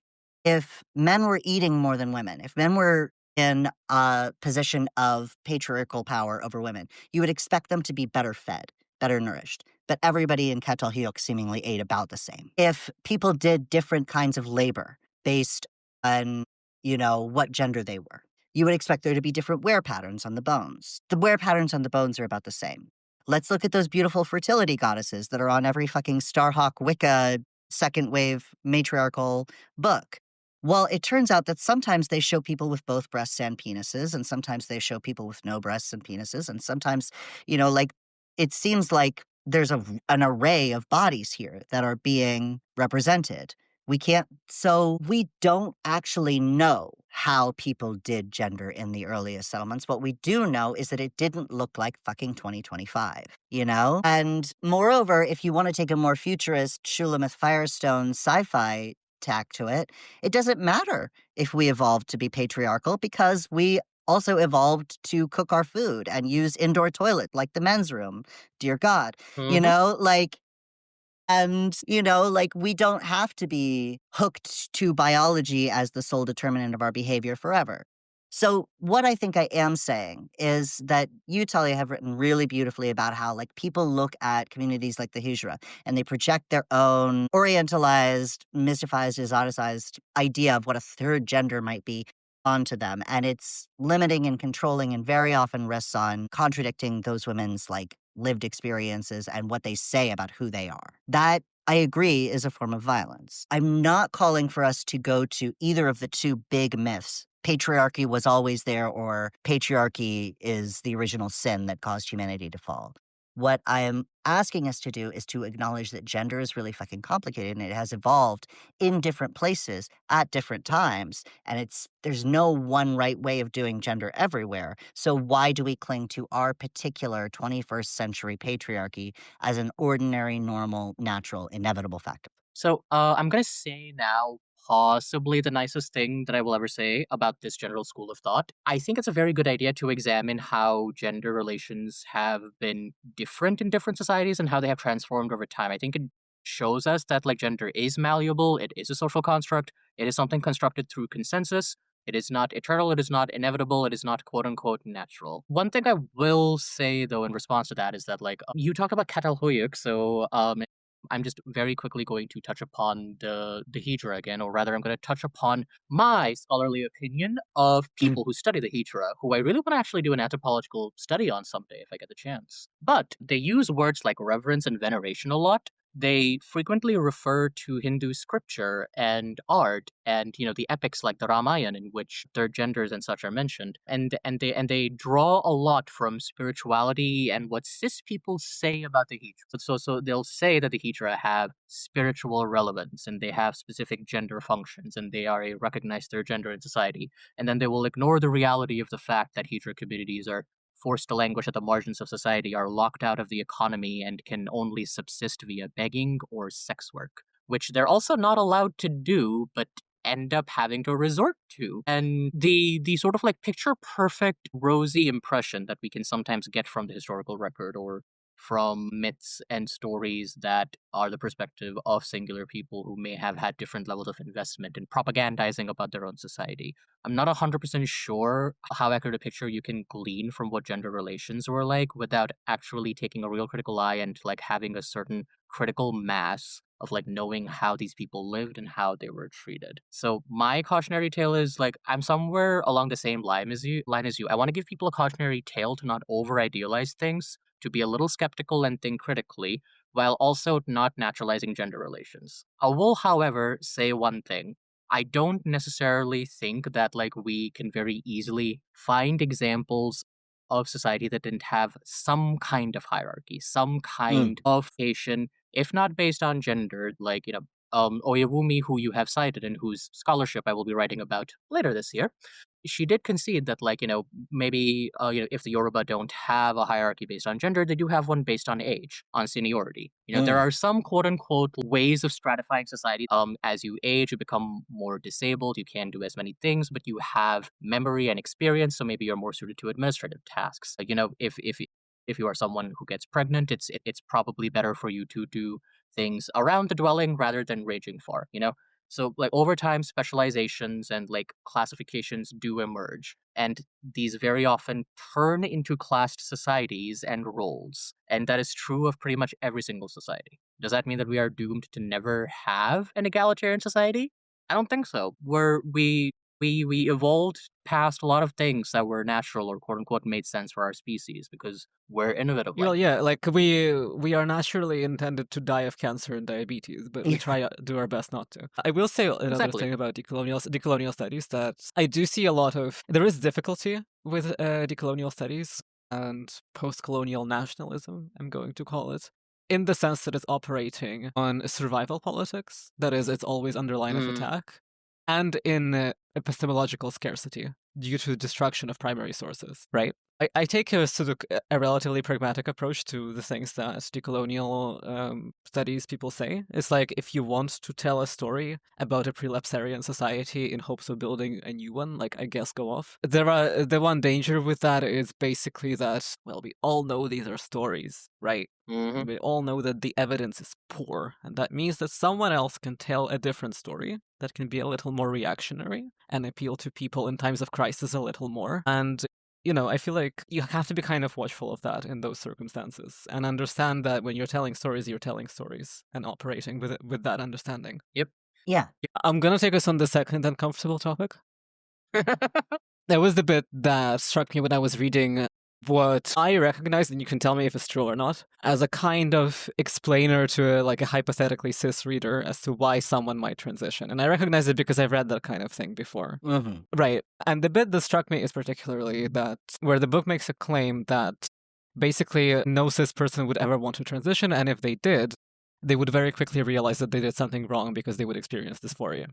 If men were eating more than women, if men were in a position of patriarchal power over women, you would expect them to be better fed, better nourished. But everybody in Catalhuyuk seemingly ate about the same. If people did different kinds of labor based on, what gender they were, you would expect there to be different wear patterns on the bones. The wear patterns on the bones are about the same. Let's look at those beautiful fertility goddesses that are on every fucking Starhawk Wicca second wave matriarchal book. Well, it turns out that sometimes they show people with both breasts and penises, and sometimes they show people with no breasts and penises, and sometimes, it seems like there's an array of bodies here that are being represented. We don't actually know how people did gender in the earliest settlements. What we do know is that it didn't look like fucking 2025, And moreover, if you want to take a more futurist Shulamith Firestone sci-fi tack to it, it doesn't matter if we evolved to be patriarchal because we also evolved to cook our food and use indoor toilet like the men's room. Dear God, we don't have to be hooked to biology as the sole determinant of our behavior forever. So what I think I am saying is that you, Talia, have written really beautifully about how people look at communities like the Hijra and they project their own orientalized, mystified, exoticized idea of what a third gender might be onto them. And it's limiting and controlling and very often rests on contradicting those women's lived experiences and what they say about who they are. That, I agree, is a form of violence. I'm not calling for us to go to either of the two big myths. Patriarchy was always there, or patriarchy is the original sin that caused humanity to fall. What I am asking us to do is to acknowledge that gender is really fucking complicated and it has evolved in different places at different times. And there's no one right way of doing gender everywhere. So why do we cling to our particular 21st century patriarchy as an ordinary, normal, natural, inevitable factor? So, I'm gonna say now possibly the nicest thing that I will ever say about this general school of thought. I think it's a very good idea to examine how gender relations have been different in different societies and how they have transformed over time. I think it shows us that like gender is malleable, it is a social construct, it is something constructed through consensus. It is not eternal, it is not inevitable, it is not quote unquote natural. One thing I will say though in response to that is that like you talked about Catalhoyuk, so I'm just very quickly going to touch upon the Hydra again, or rather, I'm going to touch upon my scholarly opinion of people who study the Hydra, who I really want to actually do an anthropological study on someday if I get the chance. But they use words like reverence and veneration a lot. They frequently refer to Hindu scripture and art, and the epics like the Ramayana, in which third genders and such are mentioned, and they draw a lot from spirituality and what cis people say about the Hydra. So they'll say that the Hydra have spiritual relevance and they have specific gender functions and they are a recognized third gender in society, and then they will ignore the reality of the fact that Hydra communities are forced to languish at the margins of society, are locked out of the economy, and can only subsist via begging or sex work, which they're also not allowed to do, but end up having to resort to. And the sort of like picture perfect rosy impression that we can sometimes get from the historical record or from myths and stories that are the perspective of singular people who may have had different levels of investment in propagandizing about their own society. I'm not 100% sure how accurate a picture you can glean from what gender relations were like without actually taking a real critical eye and like having a certain critical mass of like knowing how these people lived and how they were treated. So my cautionary tale is like I'm somewhere along the same line as you. I want to give people a cautionary tale to not over idealize things, to be a little skeptical and think critically, while also not naturalizing gender relations. I will, however, say one thing. I don't necessarily think that like we can very easily find examples of society that didn't have some kind of hierarchy, some kind of Asian, if not based on gender, like Oyewumi, who you have cited and whose scholarship I will be writing about later this year. She did concede that, like, maybe, if the Yoruba don't have a hierarchy based on gender, they do have one based on age, on seniority. There are some quote unquote ways of stratifying society. As you age, you become more disabled, you can't do as many things, but you have memory and experience, so maybe you're more suited to administrative tasks. Like, if you are someone who gets pregnant, it's probably better for you to do things around the dwelling rather than raging far. So, like, over time, specializations and like classifications do emerge, and these very often turn into classed societies and roles. And that is true of pretty much every single society. Does that mean that we are doomed to never have an egalitarian society? I don't think so. We evolved past a lot of things that were natural or quote unquote made sense for our species because we're innovative like Well, yeah, like we are naturally intended to die of cancer and diabetes, but we try do our best not to. I will say another Exactly. thing about decolonial studies, that I do see there is difficulty with decolonial studies and post-colonial nationalism, I'm going to call it, in the sense that it's operating on survival politics. That is, it's always under line of attack, and in epistemological scarcity due to destruction of primary sources, right? I take a relatively pragmatic approach to the things that decolonial studies people say. It's like, if you want to tell a story about a prelapsarian society in hopes of building a new one, like, I guess go off. The one danger with that is basically that, well, we all know these are stories, right? We all know that the evidence is poor, and that means that someone else can tell a different story that can be a little more reactionary and appeal to people in times of crisis a little more. And I feel like you have to be kind of watchful of that in those circumstances and understand that when you're telling stories and operating with that understanding. Yep. Yeah. I'm going to take us on the second uncomfortable topic. There was the bit that struck me when I was reading what I recognized, and you can tell me if it's true or not, as a kind of explainer to a hypothetically cis reader as to why someone might transition. And I recognize it because I've read that kind of thing before. Right. And the bit that struck me is particularly that where the book makes a claim that Basically, no cis person would ever want to transition, and if they did, they would very quickly realize that they did something wrong because they would experience dysphoria,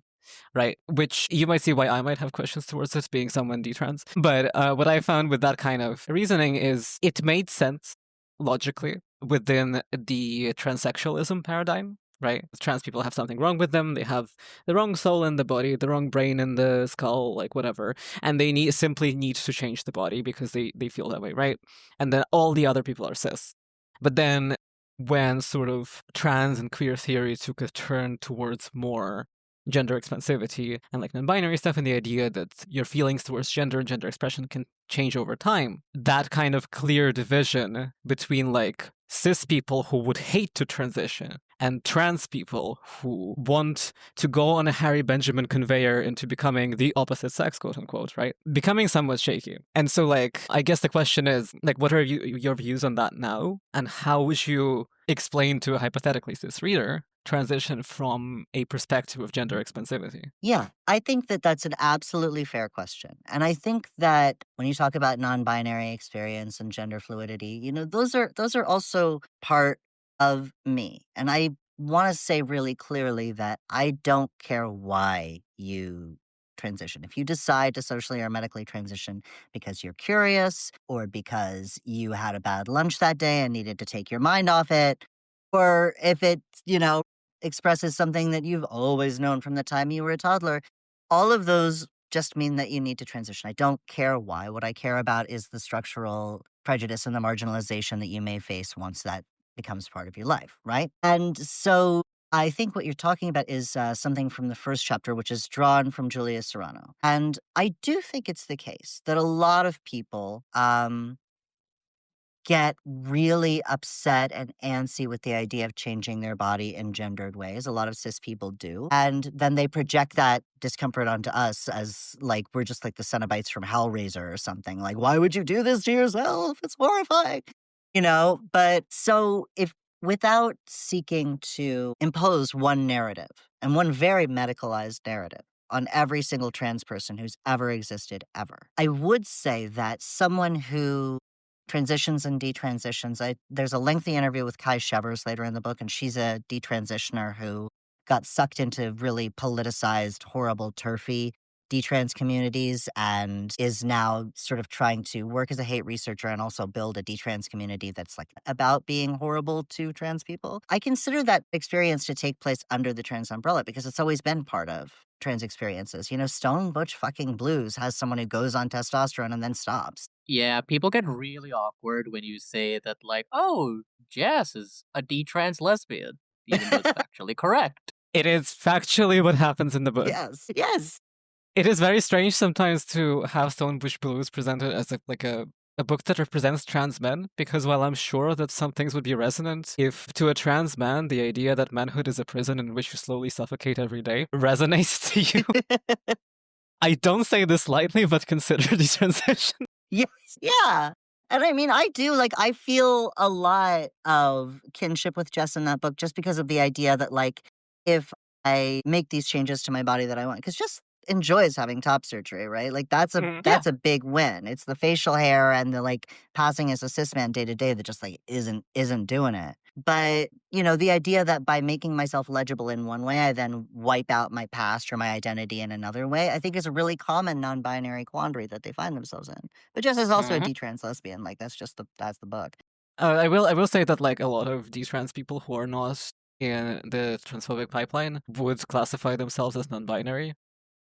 right? Which you might see why I might have questions towards this, being someone detrans. But what I found with that kind of reasoning is it made sense logically within the transsexualism paradigm, right? Trans people have something wrong with them. They have the wrong soul in the body, the wrong brain in the skull, like whatever. And they simply need to change the body because they feel that way, right? And then all the other people are cis. But then when sort of trans and queer theory took a turn towards more gender expansivity and like non-binary stuff, and the idea that your feelings towards gender and gender expression can change over time, that kind of clear division between like cis people who would hate to transition and trans people who want to go on a Harry Benjamin conveyor into becoming the opposite sex, quote unquote, right? Becoming somewhat shaky. And so like, I guess the question is like, what are your views on that now? And how would you explain to a hypothetically cis reader transition from a perspective of gender expansivity? Yeah, I think that that's an absolutely fair question. And I think that when you talk about non-binary experience and gender fluidity, those are also part of me. And I want to say really clearly that I don't care why you transition. If you decide to socially or medically transition because you're curious or because you had a bad lunch that day and needed to take your mind off it, or if it's, expresses something that you've always known from the time you were a toddler, all of those just mean that you need to transition. I don't care why. What I care about is the structural prejudice and the marginalization that you may face once that becomes part of your life, right? And so I think what you're talking about is something from the first chapter, which is drawn from Julia Serrano. And I do think it's the case that a lot of people get really upset and antsy with the idea of changing their body in gendered ways. A lot of cis people do. And then they project that discomfort onto us as like we're just like the Cenobites from Hellraiser or something. Like, why would you do this to yourself? It's horrifying. But so if without seeking to impose one narrative and one very medicalized narrative on every single trans person who's ever existed ever, I would say that someone who transitions and detransitions. There's a lengthy interview with Kai Shevers later in the book, and she's a detransitioner who got sucked into really politicized, horrible, turfy detrans communities and is now sort of trying to work as a hate researcher and also build a detrans community that's like about being horrible to trans people. I consider that experience to take place under the trans umbrella because it's always been part of trans experiences. Stone Butch fucking Blues has someone who goes on testosterone and then stops. Yeah, people get really awkward when you say that, like, oh, Jess is a detrans lesbian, even though it's factually correct. It is factually what happens in the book. Yes. It is very strange sometimes to have Stone Bush Blues presented as a book that represents trans men, because while I'm sure that some things would be resonant, if to a trans man the idea that manhood is a prison in which you slowly suffocate every day resonates to you, I don't say this lightly, but consider the transition. Yes. Yeah. And I mean, I feel a lot of kinship with Jess in that book just because of the idea that, like, if I make these changes to my body that I want, because Jess enjoys having top surgery, right? Like, that's a big win. It's the facial hair and the, like, passing as a cis man day to day that just, like, isn't doing it. But, the idea that by making myself legible in one way, I then wipe out my past or my identity in another way, I think is a really common non-binary quandary that they find themselves in. But Jess is also a detrans lesbian. Like, that's the book. I will say that like a lot of detrans people who are not in the transphobic pipeline would classify themselves as non-binary.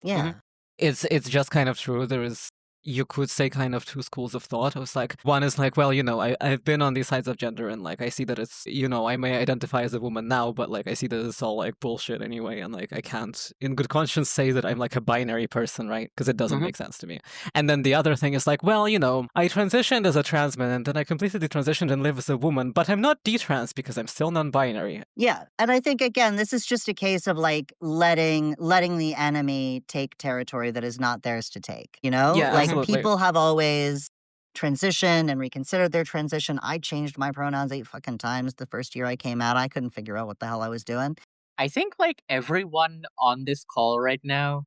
Yeah. It's just kind of true. There is, you could say, kind of two schools of thought. I was like, one is like, well, I've been on these sides of gender and like I see that it's, I may identify as a woman now, but like I see that it's all like bullshit anyway, and like I can't in good conscience say that I'm like a binary person, right? Because it doesn't make sense to me. And then the other thing is like, well, I transitioned as a trans man and then I completely transitioned and live as a woman, but I'm not detrans because I'm still non-binary. Yeah. And I think, again, this is just a case of like letting the enemy take territory that is not theirs to take, Yeah, like absolutely. people have always transitioned and reconsidered their transition. I changed my pronouns 8 fucking times the first year I came out. I couldn't figure out what the hell I was doing. I think, like, everyone on this call right now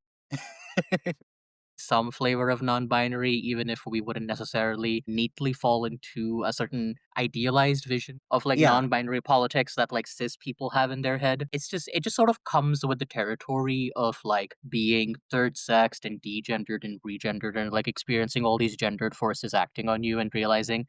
some flavor of non-binary, even if we wouldn't necessarily neatly fall into a certain idealized vision of like Yeah. non-binary politics that like cis people have in their head. It just sort of comes with the territory of like being third sexed and degendered and regendered and like experiencing all these gendered forces acting on you and realizing,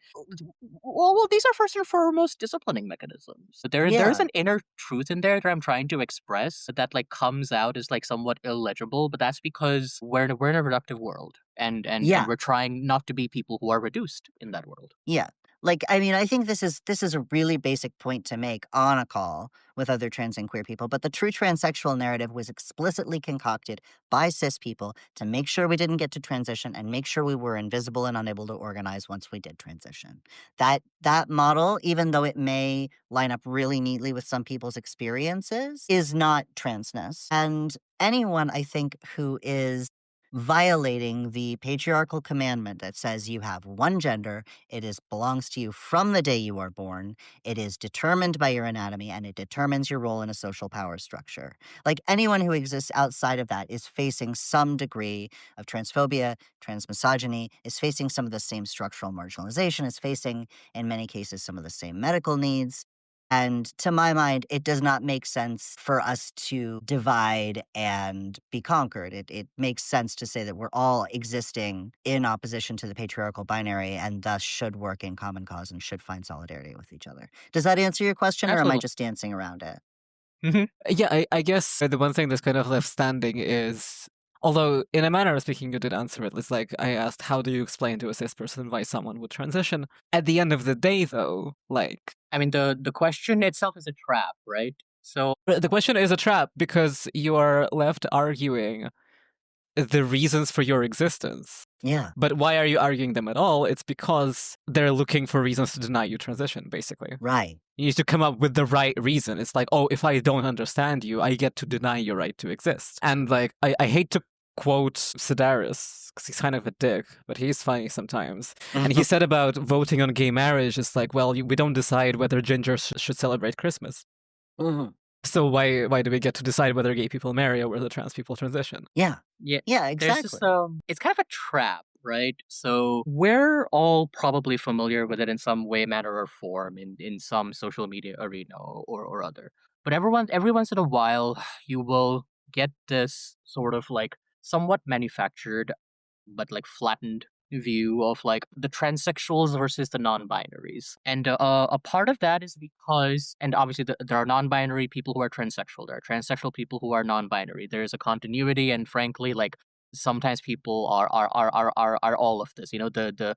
well, these are first and foremost disciplining mechanisms. There is Yeah. an inner truth in there that I'm trying to express that like comes out as like somewhat illegible, but that's because we're in a reductive world, and Yeah. we're trying not to be people who are reduced in that world. Yeah. Like, I mean, I think this is a really basic point to make on a call with other trans and queer people, but the true transsexual narrative was explicitly concocted by cis people to make sure we didn't get to transition and make sure we were invisible and unable to organize once we did transition. That model, even though it may line up really neatly with some people's experiences, is not transness. And anyone, I think, who is violating the patriarchal commandment that says you have one gender, belongs to you from the day you are born. It is determined by your anatomy and it determines your role in a social power structure. Like anyone who exists outside of that is facing some degree of transphobia, transmisogyny, is facing some of the same structural marginalization, is facing, in many cases, some of the same medical needs. And to my mind, it does not make sense for us to divide and be conquered. It makes sense to say that we're all existing in opposition to the patriarchal binary and thus should work in common cause and should find solidarity with each other. Does that answer your question, or am I Absolutely. just dancing around it? Yeah, I guess the one thing that's kind of left standing is, although in a manner of speaking, you did answer it. It's like I asked, how do you explain to a cis person why someone would transition? At the end of the day, though, like I mean, the question itself is a trap, right? So the question is a trap because you are left arguing the reasons for your existence. Yeah, But why are you arguing them at all? It's because they're looking for reasons to deny you transition, basically. right. You need to come up with the right reason. It's like, oh, if I don't understand you, I get to deny your right to exist. And like, I hate to quote Sedaris, because he's kind of a dick, but he's funny sometimes. And he said about voting on gay marriage, it's like, well, we don't decide whether gingers should celebrate Christmas. Mhm. So why do we get to decide whether gay people marry or whether trans people transition? Yeah, yeah, yeah, there's this exactly. it's kind of a trap, right? So we're all probably familiar with it in some way, manner, or form in some social media arena or other. But every once in a while, you will get this sort of like somewhat manufactured but like flattened view of like the transsexuals versus the non-binaries, and a part of that is because, and obviously there are non-binary people who are transsexual, there are transsexual people who are non-binary, there is a continuity, and frankly like sometimes people are all of this, you know, the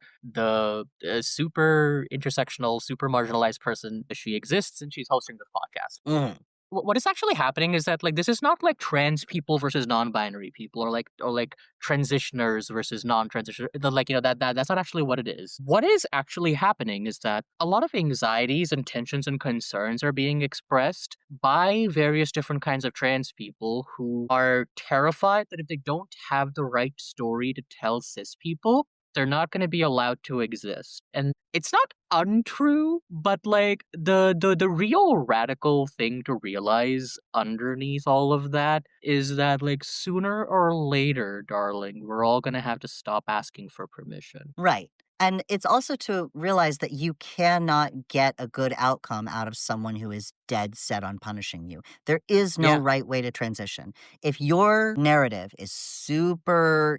super intersectional, super marginalized person, she exists and she's hosting this podcast. Mhm. What is actually happening is that like this is not like trans people versus non-binary people, or like transitioners versus non-transitioner, like, you know, that's not actually what it is. What is actually happening is that a lot of anxieties and tensions and concerns are being expressed by various different kinds of trans people who are terrified that if they don't have the right story to tell cis people, they're not going to be allowed to exist. And it's not untrue, but like the real radical thing to realize underneath all of that is that like sooner or later, darling, we're all going to have to stop asking for permission. Right. And it's also to realize that you cannot get a good outcome out of someone who is dead set on punishing you. There is no Yeah. right way to transition. If your narrative is super,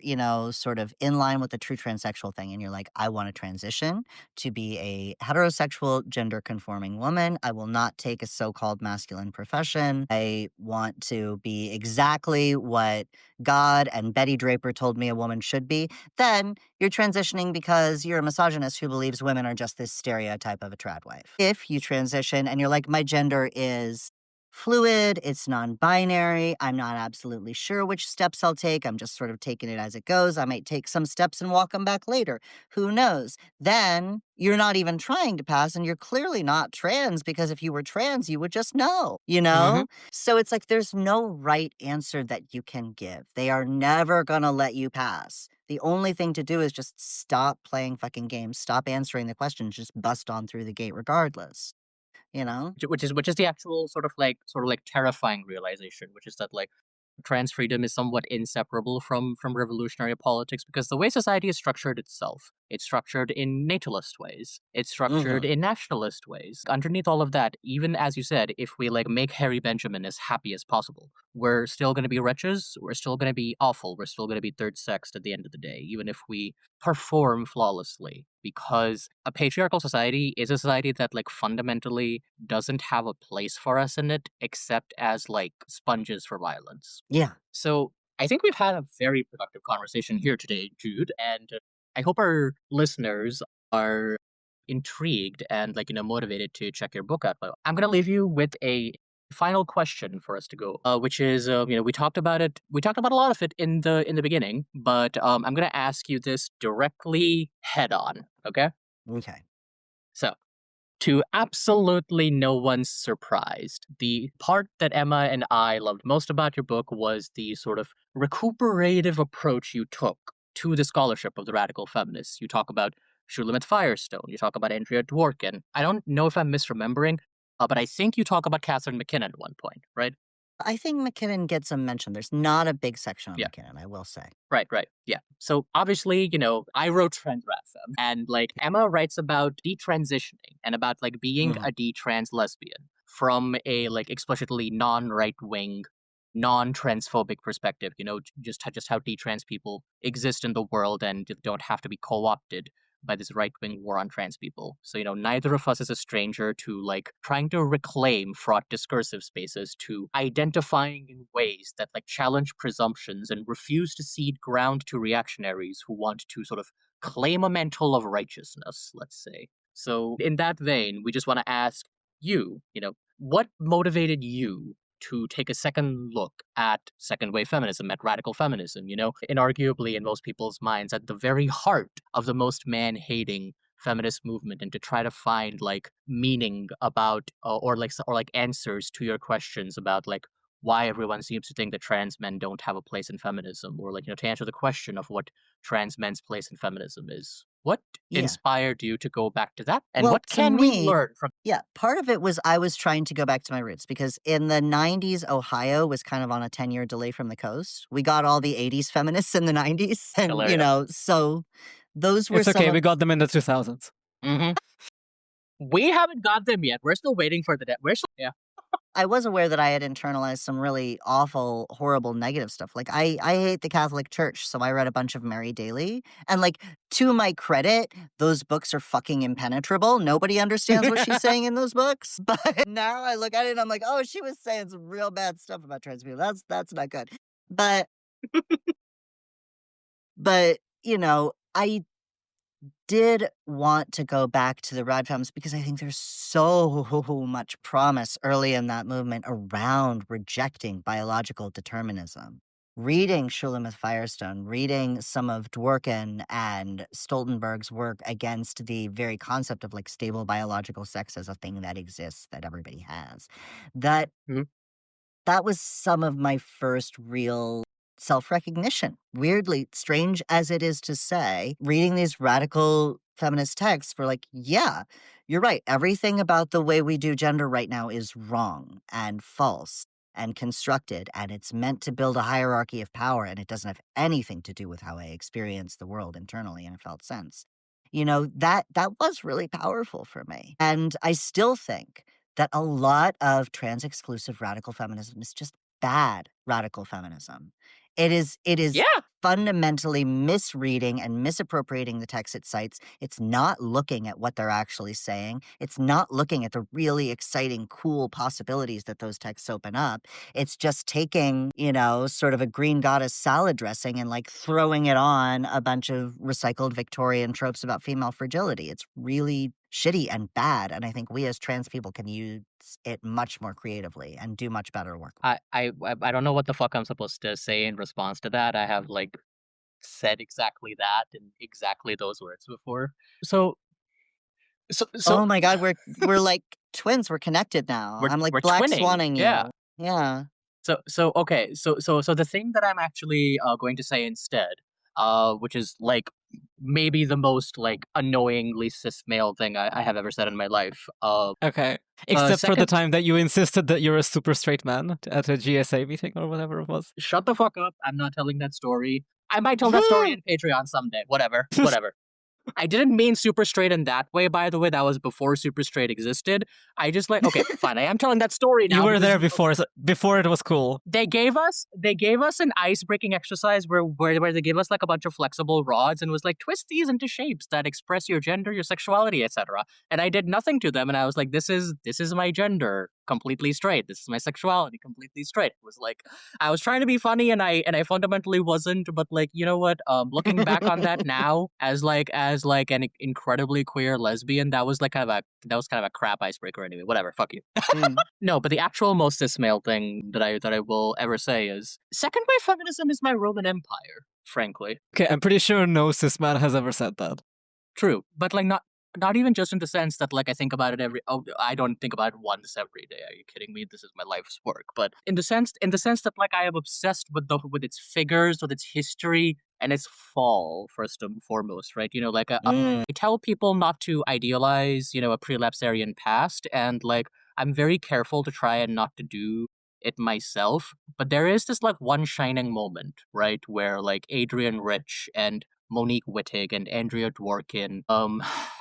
sort of in line with the true transsexual thing, and you're like, I want to transition to be a heterosexual, gender conforming woman, I will not take a so called masculine profession. I want to be exactly what God and Betty Draper told me a woman should be, then you're transitioning because you're a misogynist who believes women are just this stereotype of a trad wife. If you transition and you're like, my gender is fluid, it's non-binary, I'm not absolutely sure which steps I'll take, I'm just sort of taking it as it goes, I might take some steps and walk them back later, who knows? Then you're not even trying to pass and you're clearly not trans, because if you were trans, you would just know, you know? So it's like there's no right answer that you can give. They are never gonna let you pass. The only thing to do is just stop playing fucking games, stop answering the questions, just bust on through the gate regardless, you know? Which is the actual sort of like terrifying realization, which is that like trans freedom is somewhat inseparable from revolutionary politics because the way society is structured itself, it's structured in natalist ways, it's structured in nationalist ways. Underneath all of that, even as you said, if we like make Harry Benjamin as happy as possible, we're still going to be wretches, we're still going to be awful, we're still going to be third sexed at the end of the day, even if we perform flawlessly, because a patriarchal society is a society that like fundamentally doesn't have a place for us in it except as like sponges for violence. Yeah. So I think we've had a very productive conversation here today, Jude, and I hope our listeners are intrigued and like motivated to check your book out. But I'm gonna leave you with a final question for us to go, which is we talked about it. We talked about a lot of it in the beginning, but I'm gonna ask you this directly head on. Okay. Okay. So, to absolutely no one's surprise, the part that Emma and I loved most about your book was the sort of recuperative approach you took to the scholarship of the radical feminists. You talk about Shulamit Firestone, you talk about Andrea Dworkin. I don't know if I'm misremembering, but I think you talk about Catherine McKinnon at one point, right? I think McKinnon gets a mention. There's not a big section on Yeah. McKinnon, I will say. Right. Yeah. So obviously, I wrote Trans Fem, and like Emma writes about detransitioning and about like being a detrans lesbian from a like explicitly non-right wing, non-transphobic perspective. Just how detrans people exist in the world and don't have to be co-opted by this right-wing war on trans people. So, neither of us is a stranger to like trying to reclaim fraught discursive spaces, to identifying in ways that like challenge presumptions and refuse to cede ground to reactionaries who want to sort of claim a mantle of righteousness, let's say. So in that vein, we just want to ask you, what motivated you to take a second look at second wave feminism, at radical feminism, inarguably in most people's minds at the very heart of the most man-hating feminist movement, and to try to find like meaning about or like answers to your questions about like why everyone seems to think that trans men don't have a place in feminism, or like to answer the question of what trans men's place in feminism is. What inspired you to go back to that, and Well, what to can we me, learn from? Yeah, part of it was I was trying to go back to my roots because in the 90s, Ohio was kind of on a 10-year delay from the coast. We got all the 80s feminists in the 90s. And, Hilarious. so those were It's some okay. of We got them in the 2000s. We haven't got them yet. We're still waiting for the day. Yeah. I was aware that I had internalized some really awful, horrible, negative stuff. Like, I hate the Catholic Church, so I read a bunch of Mary Daly. And, like, to my credit, those books are fucking impenetrable. Nobody understands what she's saying in those books. But now I look at it and I'm like, oh, she was saying some real bad stuff about trans people. That's not good. But, I did want to go back to the rad fems because I think there's so much promise early in that movement around rejecting biological determinism. Reading Shulamith Firestone, reading some of Dworkin and Stoltenberg's work against the very concept of like stable biological sex as a thing that exists, that everybody has, that was some of my first real self-recognition. Weirdly, strange as it is to say, reading these radical feminist texts for like, yeah, you're right. Everything about the way we do gender right now is wrong and false and constructed, and it's meant to build a hierarchy of power, and it doesn't have anything to do with how I experience the world internally in a felt sense. That was really powerful for me. And I still think that a lot of trans-exclusive radical feminism is just bad radical feminism. It is fundamentally misreading and misappropriating the text it cites. It's not looking at what they're actually saying. It's not looking at the really exciting, cool possibilities that those texts open up. It's just taking, sort of a green goddess salad dressing and like throwing it on a bunch of recycled Victorian tropes about female fragility. It's really shitty and bad, and I think we as trans people can use it much more creatively and do much better work. I don't know what the fuck I'm supposed to say in response to that. I have like said exactly that in exactly those words before. So oh my god, we're like twins. We're connected now. I'm like we're black twinning. swanning you. Yeah. So okay. So the thing that I'm actually going to say instead, which is like maybe the most like annoyingly cis male thing I have ever said in my life. Okay. Except for the second- time that you insisted that you're a super straight man at a GSA meeting or whatever it was. Shut the fuck up. I'm not telling that story. I might tell that story in Patreon someday. Whatever. I didn't mean super straight in that way, by the way. That was before super straight existed. I just like, okay, fine. I am telling that story now. You were because there before it was cool. They gave us an ice breaking exercise where they gave us like a bunch of flexible rods and was like, twist these into shapes that express your gender, your sexuality, etc. And I did nothing to them, and I was like, this is my gender, completely straight. This is my sexuality, completely straight. It was like, I was trying to be funny, and I fundamentally wasn't. But like, you know what? Looking back on that now as an incredibly queer lesbian, that was kind of a crap icebreaker anyway. Whatever, fuck you. No, but the actual most cis male thing that I will ever say is second wave feminism is my Roman Empire, frankly. Okay, I'm pretty sure no cis man has ever said that. True, but like not even just in the sense that like I think about it I don't think about it once every day. Are you kidding me? This is my life's work. But in the sense that like I am obsessed with its figures, with its history, and its fall first and foremost, right? You know, like I tell people not to idealize, you know, a prelapsarian past, and like I'm very careful to try and not to do it myself. But there is this like one shining moment, right, where like Adrian Rich and Monique Wittig and Andrea Dworkin,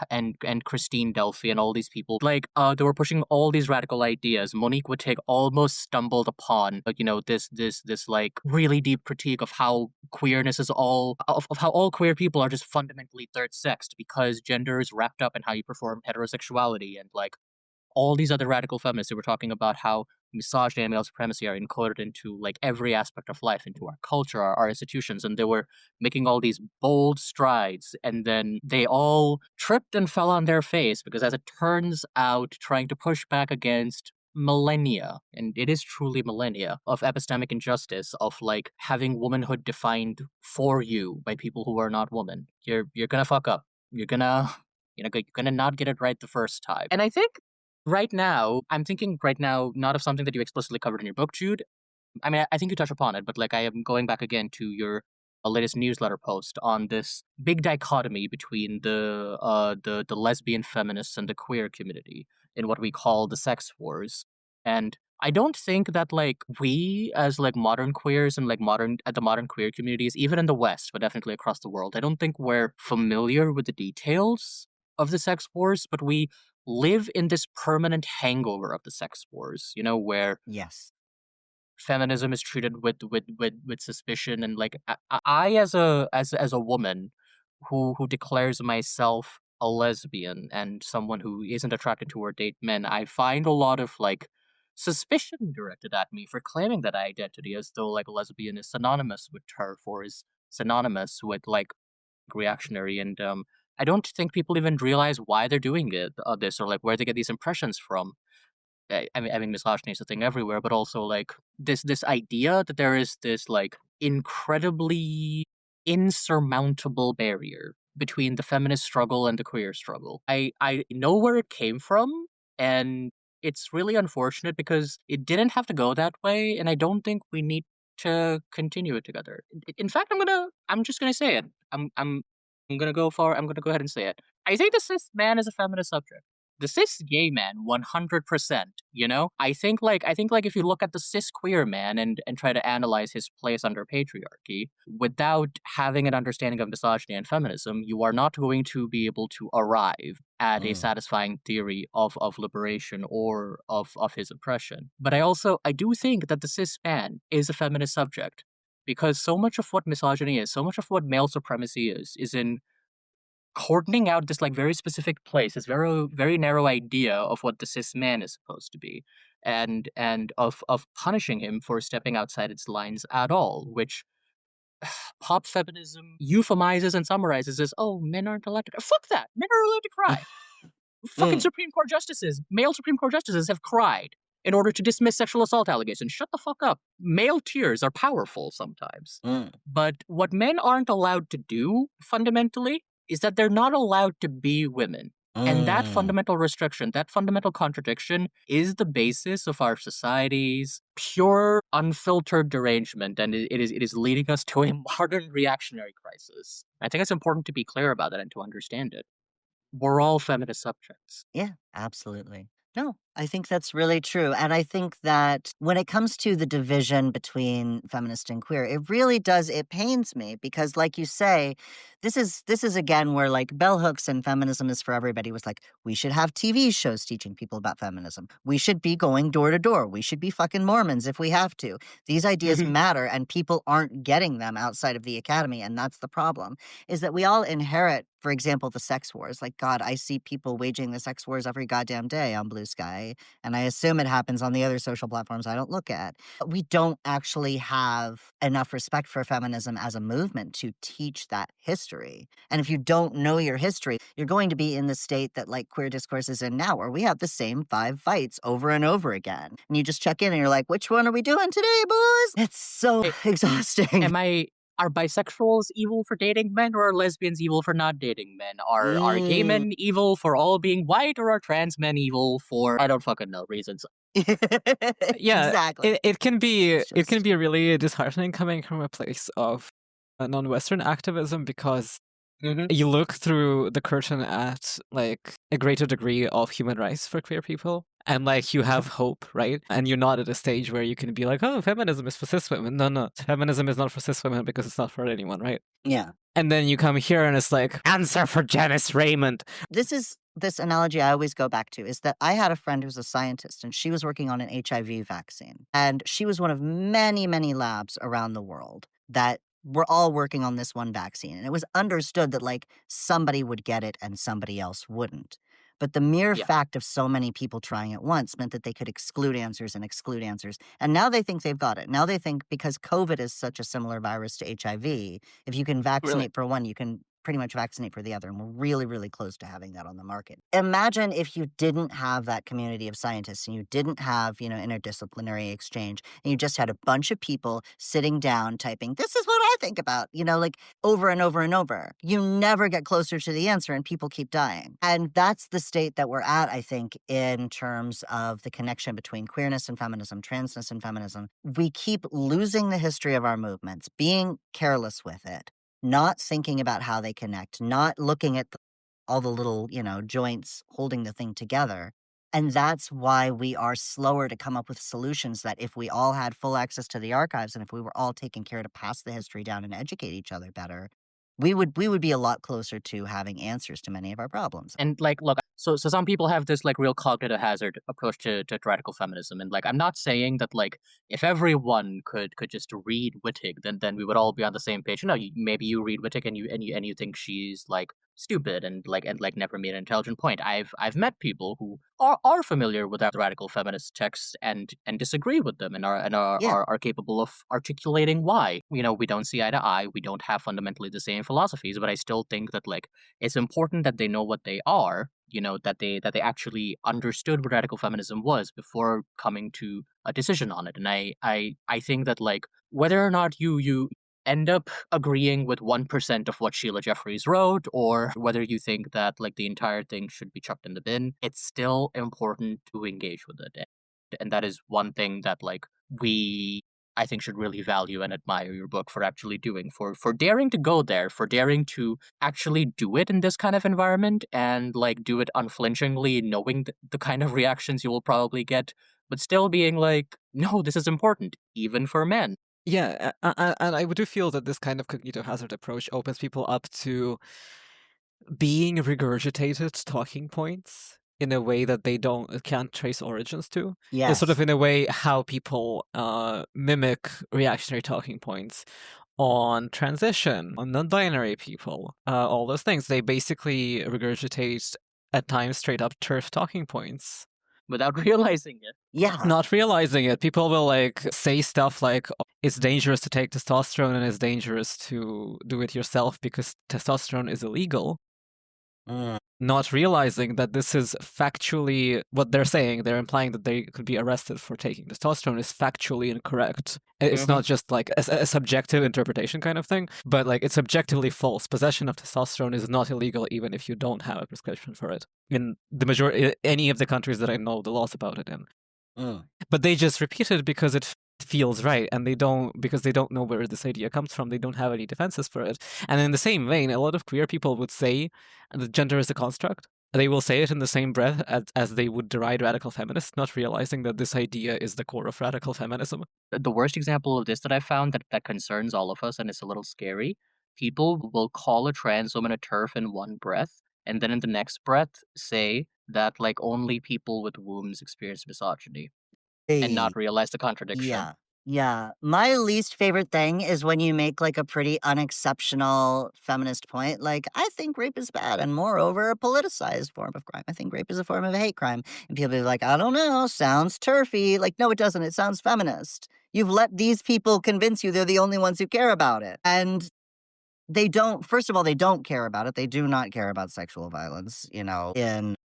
and Christine Delphi and all these people, like, they were pushing all these radical ideas. Monique Wittig almost stumbled upon, you know, this like really deep critique of how queerness is of how all queer people are just fundamentally third sexed because gender is wrapped up in how you perform heterosexuality, and like all these other radical feminists who were talking about how misogyny and male supremacy are encoded into like every aspect of life, into our culture, our institutions, and they were making all these bold strides, and then they all tripped and fell on their face because, as it turns out, trying to push back against millennia, and it is truly millennia, of epistemic injustice, of like having womanhood defined for you by people who are not women. You're gonna fuck up. You're gonna not get it right the first time. And I think I'm thinking right now, not of something that you explicitly covered in your book, Jude. I mean, I think you touch upon it, but like I am going back again to your latest newsletter post on this big dichotomy between the lesbian feminists and the queer community in what we call the sex wars. And I don't think that like we as like modern queers and like the modern queer communities, even in the West, but definitely across the world, I don't think we're familiar with the details of the sex wars, but we live in this permanent hangover of the sex wars, you know, where Yes. feminism is treated with suspicion, and like I as a woman who declares myself a lesbian and someone who isn't attracted to or date men, I find a lot of like suspicion directed at me for claiming that identity, as though like lesbian is synonymous with TERF or is synonymous with like reactionary, and I don't think people even realize why they're doing this, or like where they get these impressions from. I mean, misogyny is a thing everywhere, but also like this idea that there is this like incredibly insurmountable barrier between the feminist struggle and the queer struggle. I know where it came from, and it's really unfortunate because it didn't have to go that way, and I don't think we need to continue it together. In fact, I'm just gonna say it. I'm gonna go ahead and say it. I think the cis man is a feminist subject. The cis gay man, 100%. You know, I think like if you look at the cis queer man and try to analyze his place under patriarchy without having an understanding of misogyny and feminism, you are not going to be able to arrive at a satisfying theory of liberation or of his oppression. But I do think that the cis man is a feminist subject, because so much of what misogyny is, so much of what male supremacy is in cordoning out this like very specific place, this very very narrow idea of what the cis man is supposed to be, and of punishing him for stepping outside its lines at all, which pop feminism euphemizes and summarizes as, oh, men aren't allowed to cry. Fuck that. Men are allowed to cry. Fucking male Supreme Court justices have cried in order to dismiss sexual assault allegations. Shut the fuck up. Male tears are powerful sometimes. But what men aren't allowed to do, fundamentally, is that they're not allowed to be women. And that Mm. fundamental restriction, that fundamental contradiction is the basis of our society's pure, unfiltered derangement, and it is leading us to a modern reactionary crisis. I think it's important to be clear about that and to understand it. We're all feminist subjects. Yeah, absolutely. No, I think that's really true. And I think that when it comes to the division between feminist and queer, it really does, it pains me because like you say, this is again where like bell hooks and feminism is for everybody was like, we should have TV shows teaching people about feminism. We should be going door to door. We should be fucking Mormons if we have to. These ideas matter and people aren't getting them outside of the academy. And that's the problem, is that we all inherit, for example, the sex wars. Like, God, I see people waging the sex wars every goddamn day on Blue Sky, and I assume it happens on the other social platforms I don't look at. But we don't actually have enough respect for feminism as a movement to teach that history. And if you don't know your history, you're going to be in the state that like queer discourse is in now, where we have the same 5 fights over and over again. And you just check in and you're like, which one are we doing today, boys? It's so exhausting. Are bisexuals evil for dating men, or are lesbians evil for not dating men? Are gay men evil for all being white, or are trans men evil for I don't fucking know reasons? Yeah, Exactly. it can be It's just- really disheartening coming from a place of non-Western activism because you look through the curtain at like a greater degree of human rights for queer people, and like you have hope, right? And you're not at a stage where you can be like, oh, feminism is for cis women. No, feminism is not for cis women because it's not for anyone, right? Yeah. And then you come here and it's like, answer for Janice Raymond. This analogy I always go back to is that I had a friend who's a scientist and she was working on an HIV vaccine. And she was one of many, many labs around the world that were all working on this one vaccine. And it was understood that like somebody would get it and somebody else wouldn't. But the mere Yeah. fact of so many people trying at once meant that they could exclude answers and exclude answers. And now they think they've got it. Now they think because COVID is such a similar virus to HIV, if you can vaccinate for one, you can pretty much vaccinate for the other. And we're really, really close to having that on the market. Imagine if you didn't have that community of scientists and you didn't have, interdisciplinary exchange and you just had a bunch of people sitting down typing, this is what I think about, like over and over and over. You never get closer to the answer and people keep dying. And that's the state that we're at, I think, in terms of the connection between queerness and feminism, transness and feminism. We keep losing the history of our movements, being careless with it, not thinking about how they connect, not looking at all the little, joints holding the thing together. And that's why we are slower to come up with solutions that if we all had full access to the archives and if we were all taking care to pass the history down and educate each other better, we would be a lot closer to having answers to many of our problems. And like, look, so some people have this like real cognitive hazard approach to radical feminism, and like, I'm not saying that like if everyone could just read Wittig, then we would all be on the same page. No, maybe you read Wittig and you think she's like stupid and never made an intelligent point. I've met people who are familiar with the radical feminist texts and disagree with them and are capable of articulating why. We don't see eye to eye. We don't have fundamentally the same philosophies, but I still think that like it's important that they know what they are. That they actually understood what radical feminism was before coming to a decision on it. And I think that like whether or not you end up agreeing with 1% of what Sheila Jeffreys wrote, or whether you think that like the entire thing should be chucked in the bin, it's still important to engage with it. And that is one thing that like I think should really value and admire your book for actually doing, for daring to go there, for daring to actually do it in this kind of environment and like do it unflinchingly, knowing the kind of reactions you will probably get, but still being like, no, this is important, even for men. Yeah, and I do feel that this kind of cognitive hazard approach opens people up to being regurgitated talking points in a way that they can't trace origins to. Yes. It's sort of in a way how people mimic reactionary talking points on transition, on non-binary people, all those things. They basically regurgitate at times straight up turf talking points. Without realizing it. Yeah. Not realizing it. People will like say stuff like, it's dangerous to take testosterone and it's dangerous to do it yourself because testosterone is illegal. not realizing that this is factually what they're saying. They're implying that they could be arrested for taking testosterone is factually incorrect. It's not just like a subjective interpretation kind of thing, but like it's objectively false. Possession of testosterone is not illegal even if you don't have a prescription for it. In the majority, any of the countries that I know the laws about it in. But they just repeat it because it feels right, and because they don't know where this idea comes from. They don't have any defenses for it. And in the same vein, a lot of queer people would say that gender is a construct. They will say it in the same breath as they would deride radical feminists, not realizing that this idea is the core of radical feminism. The worst example of this that I found that concerns all of us and is a little scary, people will call a trans woman a TERF in one breath, and then in the next breath say that like only people with wombs experience misogyny, and not realize the contradiction. Yeah. My least favorite thing is when you make like a pretty unexceptional feminist point. Like, I think rape is bad and moreover a politicized form of crime. I think rape is a form of a hate crime. And people be like, I don't know, sounds turfy. Like, no, it doesn't. It sounds feminist. You've let these people convince you they're the only ones who care about it. And they don't, first of all, they don't care about it. They do not care about sexual violence, in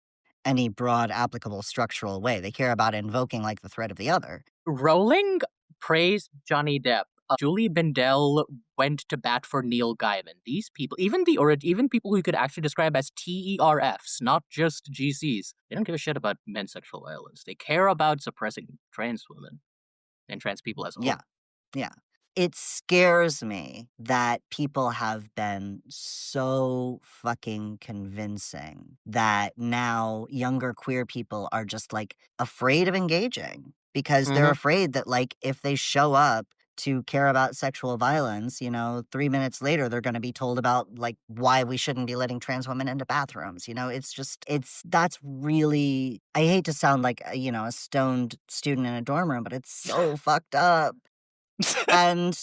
any broad applicable structural way. They care about invoking like the threat of the other. Rowling praised Johnny Depp. Julie Bindel went to bat for Neil Gaiman. These people, even people who you could actually describe as TERFs, not just GCs, they don't give a shit about men's sexual violence. They care about suppressing trans women and trans people as a whole. Yeah. It scares me that people have been so fucking convincing that now younger queer people are just like afraid of engaging because they're afraid that like if they show up to care about sexual violence, 3 minutes later they're going to be told about like why we shouldn't be letting trans women into bathrooms. That's really, I hate to sound like a stoned student in a dorm room, but it's so fucked up. And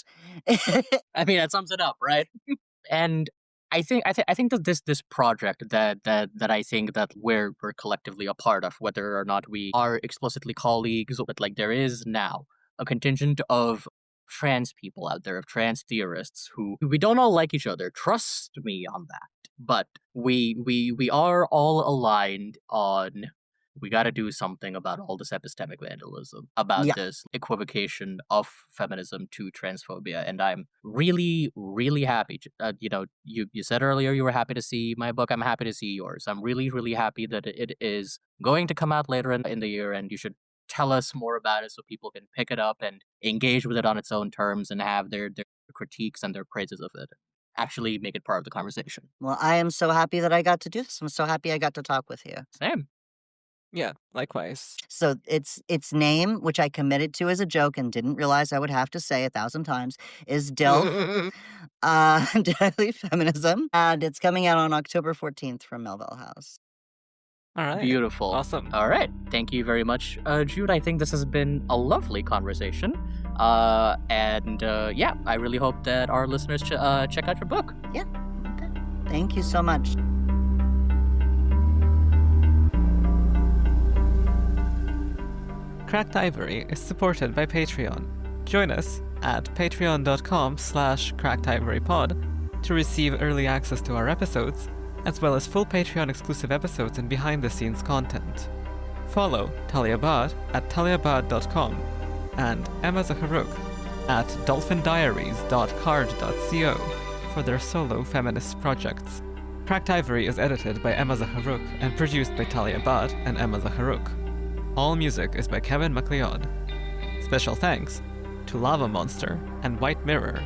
I mean, that sums it up, right? And I think that this project that I think that we're collectively a part of, whether or not we are explicitly colleagues, but like there is now a contingent of trans people out there, of trans theorists who we don't all like each other. Trust me on that. But we are all aligned on we got to do something about all this epistemic vandalism, about this equivocation of feminism to transphobia. And I'm really, really happy. You said earlier you were happy to see my book. I'm happy to see yours. I'm really, really happy that it is going to come out later in the year, and you should tell us more about it so people can pick it up and engage with it on its own terms and have their critiques and their praises of it. Actually make it part of the conversation. Well, I am so happy that I got to do this. I'm so happy I got to talk with you. Same. Yeah, likewise. So its name, which I committed to as a joke and didn't realize I would have to say 1,000 times, is DILF, I Leave Feminism, and it's coming out on October 14th from Melville House. All right. Beautiful. Awesome. All right. Thank you very much, Jude. I think this has been a lovely conversation. I really hope that our listeners check out your book. Yeah. Okay. Thank you so much. Cracked Ivory is supported by Patreon. Join us at patreon.com/crackedivorypod to receive early access to our episodes, as well as full Patreon exclusive episodes and behind-the-scenes content. Follow Talia Bad at taliabad.com and Emma Zaharuk at dolphindiaries.card.co for their solo feminist projects. Cracked Ivory is edited by Emma Zaharuk and produced by Talia Bad and Emma Zaharuk. All music is by Kevin MacLeod. Special thanks to Lava Monster and White Mirror,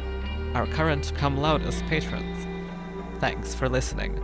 our current cum laude patrons. Thanks for listening.